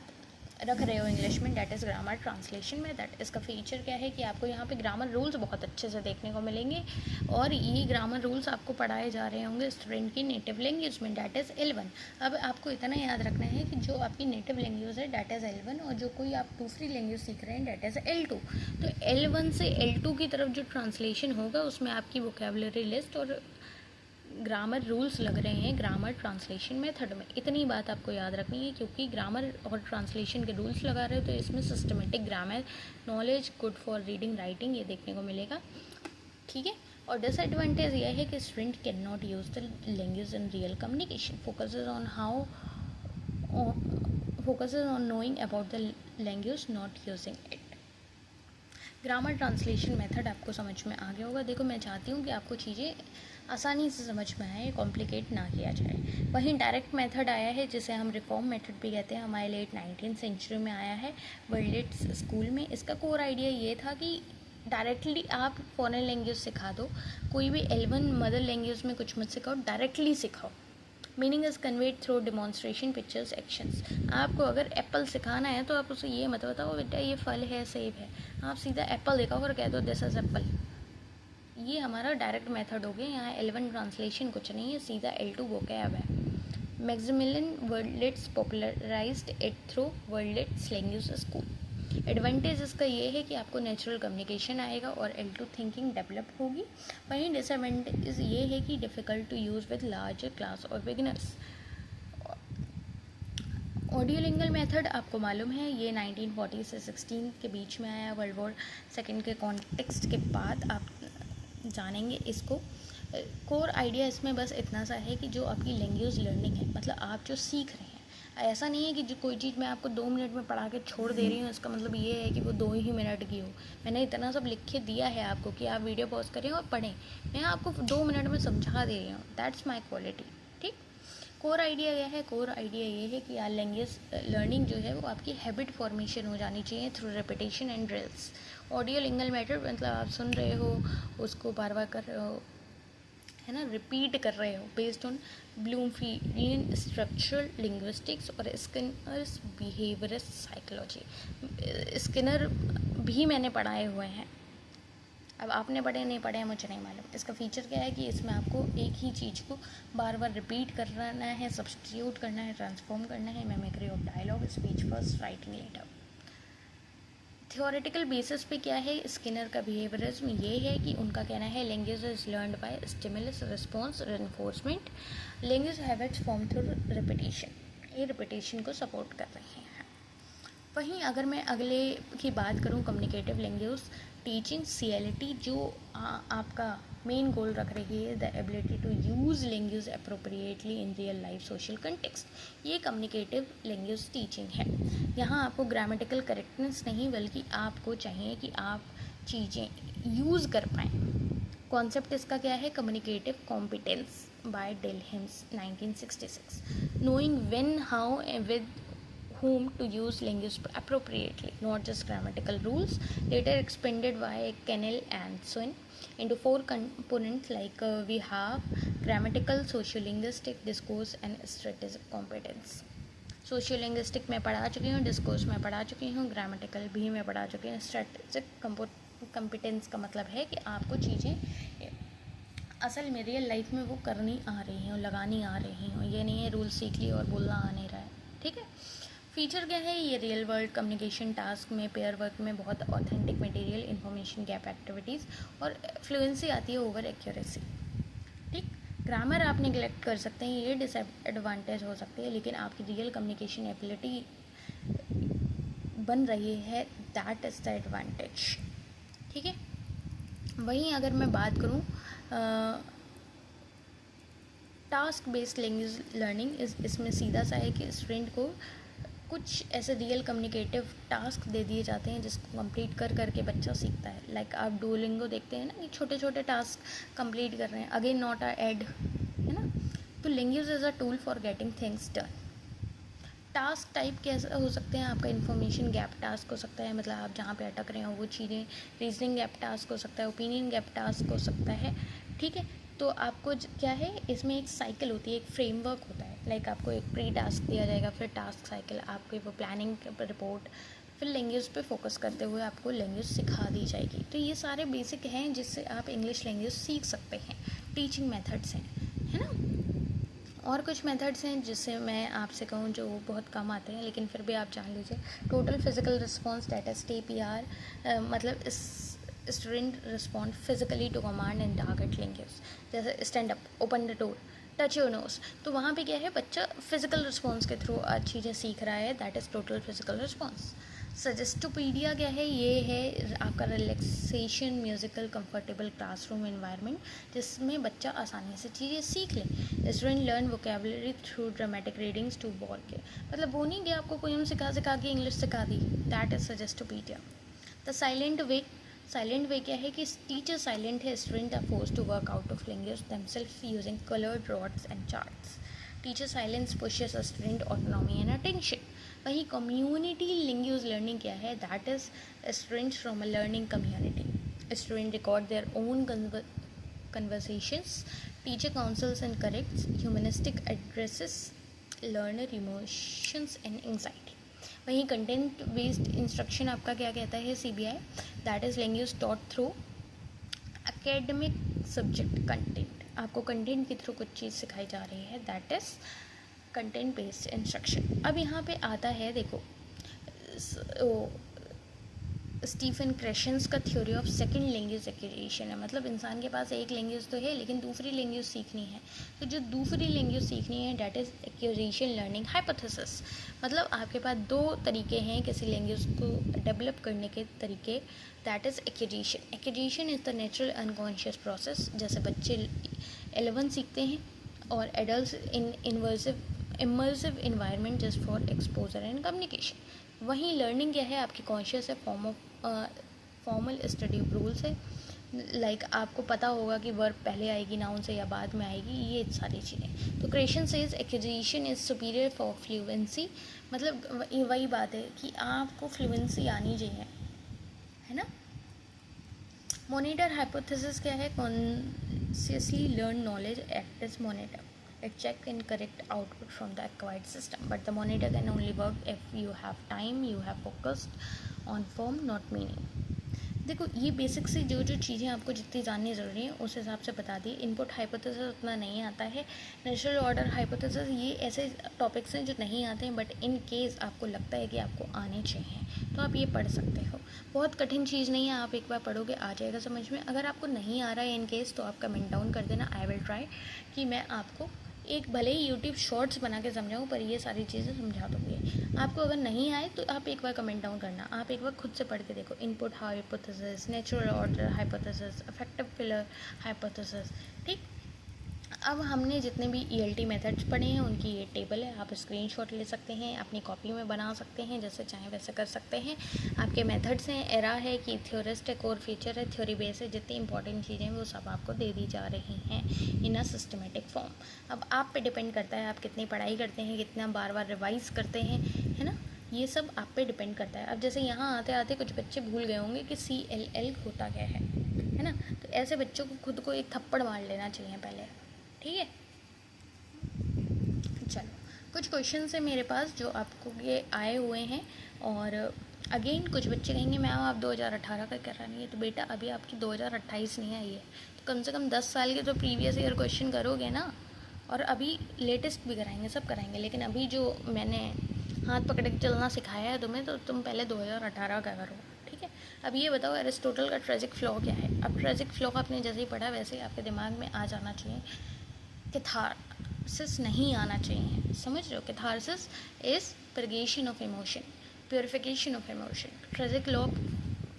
रख रहे हो इंग्लिश में, that is grammar translation method. इसका फीचर क्या है कि आपको यहाँ पे ग्रामर रूल्स बहुत अच्छे से देखने को मिलेंगे, और ये ग्रामर रूल्स आपको पढ़ाए जा रहे होंगे स्टूडेंट की नेटिव लैंग्वेज में, डैट इज़ L1। अब आपको इतना याद रखना है कि जो आपकी नेटिव लैंग्वेज है डैट इज़ L1, और जो कोई आप दूसरी लैंग्वेज सीख रहे हैं डैट इज़ L2। तो L1 से L2 की तरफ जो ट्रांसलेशन होगा उसमें आपकी वोकेबलरी लिस्ट और ग्रामर रूल्स लग रहे हैं ग्रामर ट्रांसलेशन मेथड में। इतनी बात आपको याद रखनी है, क्योंकि ग्रामर और ट्रांसलेशन के रूल्स लगा रहे हो तो इसमें systematic grammar knowledge, good for reading writing, ये देखने को मिलेगा, ठीक है। और डिसएडवांटेज यह है कि student can not use the language in real communication, focuses on knowing about the language, not using it. Grammar translation method आपको समझ में आ गया होगा। देखो, मैं चाहती हूँ कि आपको चीज़ें आसानी से समझ में आए, कॉम्प्लिकेट ना किया जाए। वहीं डायरेक्ट मेथड आया है जिसे हम रिफॉर्म मेथड भी कहते हैं, हमारे लेट 19th सेंचुरी में आया है वर्ल्ड स्कूल में। इसका कोर आइडिया ये था कि डायरेक्टली आप फॉरेन लैंग्वेज सिखा दो, कोई भी L1 मदर लैंग्वेज में कुछ मत सिखाओ, डायरेक्टली सिखाओ। Meaning is conveyed through demonstration, pictures, actions. आपको अगर एप्पल सिखाना है तो आप उसे ये मत बताओ बेटा ये फल है, सेब है, आप सीधा एप्पल दिखाओ और कह दो दिस इज़ एप्पल। ये हमारा डायरेक्ट मेथड हो गया। यहाँ L1 ट्रांसलेशन कुछ नहीं है, सीधा L2 वोकैब है। Maximilian Berlitz popularized it through Berlitz language school. Advantage इसका ये है कि आपको नेचुरल कम्युनिकेशन आएगा और L2 थिंकिंग डेवलप होगी। वहीं डिसएडवांटेज ये है कि difficult to use with larger class और बिगिनर्स। ऑडियोलिंगल मेथड आपको मालूम है, ये 1940 से 16 के बीच में आया, वर्ल्ड वॉर सेकेंड के कॉन्टेक्स्ट के बाद आप जानेंगे इसको। कोर आइडिया इसमें बस इतना सा है कि जो आपकी लैंग्वेज लर्निंग है, मतलब आप जो सीख रहे हैं, ऐसा नहीं है कि जो कोई चीज़ मैं आपको 2 मिनट में पढ़ा के छोड़ दे रही हूँ इसका मतलब ये है कि वो 2 ही मिनट की हो। मैंने इतना सब लिख के दिया है आपको कि आप वीडियो पॉज करें और पढ़ें, मैं आपको 2 मिनट में समझा दे रही हूँ, दैट्स माई क्वालिटी, ठीक। कोर आइडिया क्या है? कोर आइडिया ये है कि यार लैंग्वेज लर्निंग जो है वो आपकी हैबिट फॉर्मेशन हो जानी चाहिए through repetition and drills. Audio lingual method मतलब आप सुन रहे हो, उसको बार बार कर रहे हो, है ना, रिपीट कर रहे हो, बेस्ड ऑन ब्लूमफील्डियन स्ट्रक्चरल लिंग्विस्टिक्स और स्किनर्स बिहेवियरिस्ट साइकोलॉजी। स्किनर भी मैंने पढ़ाए हुए हैं, अब आपने पढ़े नहीं पढ़े मुझे नहीं मालूम। इसका फीचर क्या है कि इसमें आपको एक ही चीज़ को बार बार रिपीट करना है, सब्स्टिट्यूट करना है, ट्रांसफॉर्म करना है, mimicry of dialogue, speech first, writing later. Theoretical basis पे क्या है स्किनर का बिहेवियरिज्म, ये है कि उनका कहना है language is learned by stimulus response reinforcement, language habits form through repetition, ये रिपीटेशन को सपोर्ट कर रहे हैं। वहीं अगर मैं अगले की बात करूं कम्युनिकेटिव लैंग्वेज टीचिंग CLT, जो आपका मेन गोल रख रही है the ability to use language appropriately in real life social context, ये कम्युनिकेटिव लैंग्वेज टीचिंग है। यहाँ आपको ग्रामेटिकल करेक्टनेस नहीं बल्कि आपको चाहिए कि आप चीज़ें यूज़ कर पाएँ। कॉन्सेप्ट इसका क्या है? Communicative competence by Dell Hymes 1966, knowing when, how and with whom to use language appropriately, not just grammatical rules, later expanded by Kennel and Swin into 4 components like we have grammatical, sociolinguistic, discourse and strategic competence. सोशियोलिंग्विस्टिक में पढ़ा चुकी हूँ, discourse में पढ़ा चुकी हूँ, grammatical भी मैं पढ़ा चुकी हूँ। स्ट्रेटेजिक कंपिटेंस का मतलब है कि आपको चीज़ें असल में रियल लाइफ में वो करनी आ रही हों, लगानी आ रही हों, ये नहीं है रूल सीख ली और बोलना आ नहीं रहा है, ठीक है। फीचर क्या है? ये रियल वर्ल्ड कम्युनिकेशन टास्क में, पेयर वर्क में बहुत authentic material, information gap activities और फ्लुएंसी आती है ओवर एक्यूरेसी, ठीक। ग्रामर आप निगलेक्ट कर सकते हैं, ये डिसएडवांटेज हो सकती है, लेकिन आपकी रियल कम्युनिकेशन एबिलिटी बन रही है, दैट इज़ द एडवांटेज, ठीक है। वहीं अगर मैं बात करूँ टास्क बेस्ड लैंग्वेज लर्निंग, इसमें सीधा सा है कि स्टूडेंट को कुछ ऐसे रियल कम्युनिकेटिव टास्क दे दिए जाते हैं जिसको कंप्लीट कर करके बच्चा सीखता है। लाइक आप डुओलिंगो देखते हैं ना कि छोटे छोटे टास्क कंप्लीट कर रहे हैं, अगेन नॉट अ एड, है ना। तो language is a tool for getting things done. Task type कैसे हो सकते हैं? आपका इन्फॉर्मेशन गैप टास्क हो सकता है, मतलब आप जहाँ पे अटक रहे हो वो चीज़ें, रीजनिंग गैप टास्क हो सकता है, ओपिनियन गैप टास्क हो सकता है, ठीक है। तो आपको क्या है इसमें एक साइकिल होती है, एक फ्रेमवर्क होता है। लाइक आपको एक प्री टास्क दिया जाएगा, फिर टास्क साइकिल, आपकी वो प्लानिंग रिपोर्ट, फिर लैंग्वेज पे फोकस करते हुए आपको लैंग्वेज सिखा दी जाएगी। तो ये सारे बेसिक हैं जिससे आप इंग्लिश लैंग्वेज सीख सकते हैं, टीचिंग मेथड्स हैं, है ना। और कुछ मेथड्स हैं जिससे मैं आपसे कहूँ जो बहुत कम आते हैं, लेकिन फिर भी आप जान लीजिए। Total physical response, that is TPR, मतलब student respond physically to command and target language. जैसे stand up, open the door, touch your nose, तो वहाँ पे क्या है, बच्चा फिजिकल रिस्पॉन्स के थ्रू चीज़ें सीख रहा है, that is total physical response. Suggestopedia क्या है, ये है आपका relaxation musical comfortable classroom environment, जिसमें बच्चा आसानी से चीज़ें सीख ले। Student learn vocabulary through dramatic readings टू बॉल के, मतलब वो नहीं कि आपको पोएम सिखा के इंग्लिश सिखा दी, that is suggestopedia. The silent way, silent way क्या है कि टीचर साइलेंट है, student are forced to work out of language themselves using coloured rods and charts. Teacher silence pushes a student autonomy and attention. वहीं community language learning क्या है, that is students from a learning community. Student record their own conversations, teacher counsels and corrects, humanistic addresses learner emotions and anxiety। वहीं content based instruction आपका क्या कहता है, CBI, that is language taught through academic subject content. आपको content के through कुछ चीज़ सिखाई जा रही है, that is content based instruction. अब यहाँ पे आता है, देखो स्टीफन क्रेशंस का theory of second language acquisition है, मतलब इंसान के पास एक लैंग्वेज तो है लेकिन दूसरी लैंग्वेज सीखनी है, तो जो दूसरी लैंग्वेज सीखनी है that is acquisition learning hypothesis. मतलब आपके पास दो तरीके हैं किसी लैंग्वेज को डेवलप करने के तरीके, that is acquisition. Acquisition is the natural unconscious process, जैसे बच्चे L1 सीखते हैं और adult in immersive environment just for exposure and communication. वहीं लर्निंग क्या है, आपकी कॉन्शियस है, फॉर्मल स्टडी रूल्स है, लाइक आपको पता होगा कि वर्ब पहले आएगी नाउन से या बाद में आएगी, ये सारी चीज़ें। तो Krashen says acquisition is superior for fluency, मतलब वही बात है कि आपको फ्लुएंसी आनी चाहिए, है ना। मॉनिटर हाइपोथेसिस क्या है, consciously learn knowledge act as monitor, it check and correct output from the acquired system, but the monitor can only work if you have time, you have focused on form not meaning। देखो ये basic से जो चीज़ें आपको जितनी जाननी ज़रूरी है उस हिसाब से बता दी। इनपुट हाइपोथेसिस उतना नहीं आता है, नेचुरल ऑर्डर हाइपोथेसिस, ये ऐसे टॉपिक्स हैं जो नहीं आते हैं, बट इन केस आपको लगता है कि आपको आने चाहिए तो आप ये पढ़ सकते हो। बहुत कठिन चीज़ नहीं है, आप एक बार पढ़ोगे आ जाएगा समझ में। अगर आपको नहीं आ रहा है इन केस तो आप कमेंट डाउन कर देना, आई विल ट्राई कि मैं आपको एक भले ही यूट्यूब शॉर्ट्स बना के समझाऊँ पर ये सारी चीज़ें समझा दूँगी। आपको अगर नहीं आए तो आप एक बार कमेंट डाउन करना, आप एक बार खुद से पढ़ के देखो। Input hypothesis, natural order hypothesis, effective filler hypothesis, ठीक। अब हमने जितने भी ELT मेथड्स पढ़े हैं उनकी ये टेबल है, आप स्क्रीनशॉट ले सकते हैं, अपनी कॉपी में बना सकते हैं, जैसे चाहें वैसे कर सकते हैं। आपके मेथड्स हैं, एरा है कि थ्योरिस्ट है, कोर फीचर है, थ्योरी बेस है, जितनी इंपॉर्टेंट चीज़ें हैं वो सब आपको दे दी जा रही हैं इन अ सिस्टमेटिक फॉर्म। अब आप पे डिपेंड करता है आप कितनी पढ़ाई करते हैं, कितना बार बार रिवाइज़ करते हैं, है ना, ये सब आप पे डिपेंड करता है। अब जैसे यहाँ आते आते कुछ बच्चे भूल गए होंगे कि CLL होता क्या है ना, तो ऐसे बच्चों को खुद को एक थप्पड़ मार लेना चाहिए पहले, ठीक है। चलो कुछ क्वेश्चन है मेरे पास जो आपको ये आए हुए हैं, और अगेन कुछ बच्चे कहेंगे मैम आप 2018 का कर रही है, तो बेटा अभी आपकी 2028 नहीं आई है, तो कम से कम 10 साल के तो प्रीवियस ईयर क्वेश्चन करोगे ना, और अभी लेटेस्ट भी कराएंगे, सब कराएंगे, लेकिन अभी जो मैंने हाथ पकड़ के चलना सिखाया है तुम्हें, तो तुम पहले 2018 का करो, ठीक है। अब ये बताओ एरिस्टोटल का ट्रेजिक फ्लॉ क्या है। अब ट्रेजिक फ्लॉ आपने जैसे ही पढ़ा वैसे ही आपके दिमाग में आ जाना चाहिए। कैथारसिस नहीं आना चाहिए, समझ रहे हो। Catharsis is purgation of emotion, purification of emotion. Tragic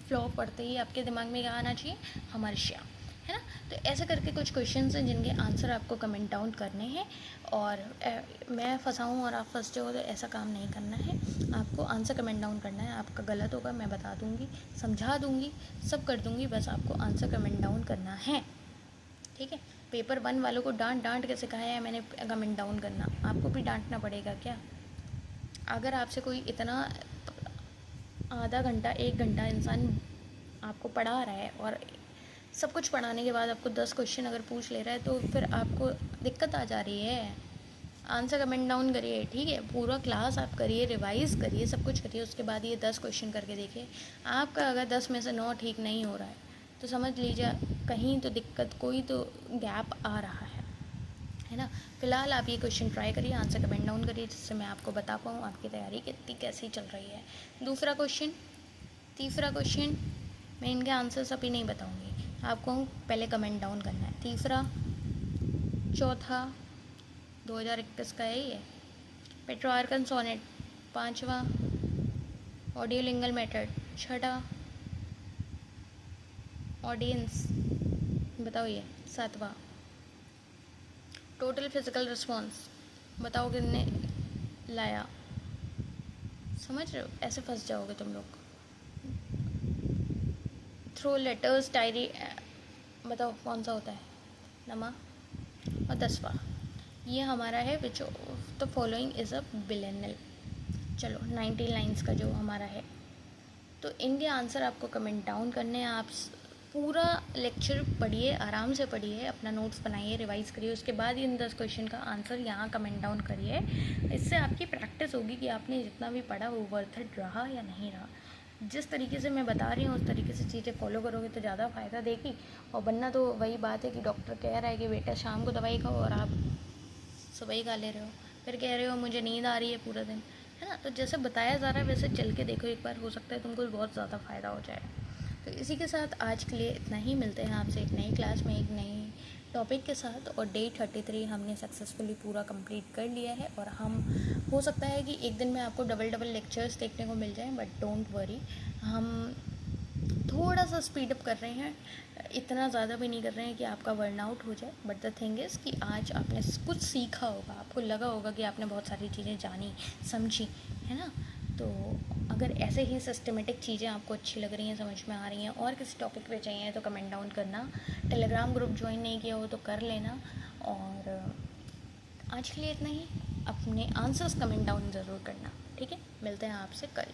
flaw पढ़ते ही आपके दिमाग में क्या आना चाहिए, हमार्शिया, है ना। तो ऐसे करके कुछ क्वेश्चंस हैं जिनके आंसर आपको कमेंट डाउन करने हैं, और मैं फंसाऊँ और आप फंस जाओ तो ऐसा काम नहीं करना है, आपको आंसर कमेंट डाउन करना है। आपका गलत होगा मैं बता दूँगी, समझा दूँगी, सब कर दूँगी, बस आपको आंसर कमेंट डाउन करना है, ठीक है। पेपर 1 वालों को डांट के सिखाया है मैंने कमेंट डाउन करना, आपको भी डांटना पड़ेगा क्या। अगर आपसे कोई इतना आधा घंटा 1 घंटा इंसान आपको पढ़ा रहा है और सब कुछ पढ़ाने के बाद आपको 10 क्वेश्चन अगर पूछ ले रहा है तो फिर आपको दिक्कत आ जा रही है। आंसर कमेंट डाउन करिए, ठीक है। पूरा क्लास आप करिए, रिवाइज़ करिए, सब कुछ करिए। उसके बाद ये 10 क्वेश्चन करके देखिए। आपका अगर 10 में से 9 ठीक नहीं हो रहा है तो समझ लीजिए कहीं तो दिक्कत, कोई तो गैप आ रहा है ना। फिलहाल आप ये क्वेश्चन ट्राई करिए, आंसर कमेंट डाउन करिए, जिससे मैं आपको बता पाऊँ आपकी तैयारी कितनी कैसी चल रही है। दूसरा क्वेश्चन, तीसरा क्वेश्चन, मैं इनके आंसर्स अभी नहीं बताऊँगी, आपको पहले कमेंट डाउन करना है। तीसरा, चौथा, 2021 का है ये। पेट्रोआर्कन सोनेट, पाँचवा। ऑडियोलिंगल मेथड, छठा। ऑडियंस, बताओ ये, सातवां। टोटल फिजिकल रिस्पॉन्स, बताओ कितने लाया। समझ रहे हो, ऐसे फंस जाओगे तुम लोग। थ्रो लेटर्स डायरी, बताओ कौन सा होता है, नमा। और 10वां ये हमारा है, which of the following is a villanelle. चलो 19 लाइन्स का जो हमारा है, तो इनके आंसर आपको कमेंट डाउन करने हैं। आप पूरा लेक्चर पढ़िए, आराम से पढ़िए, अपना नोट्स बनाइए, रिवाइज़ करिए। उसके बाद इन 10 क्वेश्चन का आंसर यहाँ कमेंट डाउन करिए। इससे आपकी प्रैक्टिस होगी कि आपने जितना भी पढ़ा वो वर्थ इट रहा या नहीं रहा। जिस तरीके से मैं बता रही हूँ उस तरीके से चीज़ें फॉलो करोगे तो ज़्यादा फ़ायदा देगी। और वरना तो वही बात है कि डॉक्टर कह रहा है कि बेटा शाम को दवाई खाओ और आप सुबह ही खा ले रहे हो, फिर कह रहे हो मुझे नींद आ रही है पूरा दिन, है ना। तो जैसे बताया जा रहा है वैसे चल के देखो एक बार, हो सकता है तुमको बहुत ज़्यादा फ़ायदा हो जाए। तो इसी के साथ आज के लिए इतना ही। मिलते हैं आपसे एक नई क्लास में एक नई टॉपिक के साथ। और डे 33 हमने सक्सेसफुली पूरा कंप्लीट कर लिया है। और हम, हो सकता है कि एक दिन में आपको डबल डबल लेक्चर्स देखने को मिल जाएं, बट डोंट वरी, हम थोड़ा सा स्पीड अप कर रहे हैं, इतना ज़्यादा भी नहीं कर रहे हैं कि आपका बर्नआउट हो जाए। बट द थिंग इज़ कि आज आपने कुछ सीखा होगा, आपको लगा होगा कि आपने बहुत सारी चीज़ें जानी समझी, है ना। तो अगर ऐसे ही सिस्टमेटिक चीज़ें आपको अच्छी लग रही हैं, समझ में आ रही हैं, और किसी टॉपिक पे चाहिए तो कमेंट डाउन करना। टेलीग्राम ग्रुप ज्वाइन नहीं किया हो तो कर लेना। और आज के लिए इतना ही। अपने आंसर्स कमेंट डाउन ज़रूर करना, ठीक है। मिलते हैं आपसे कल।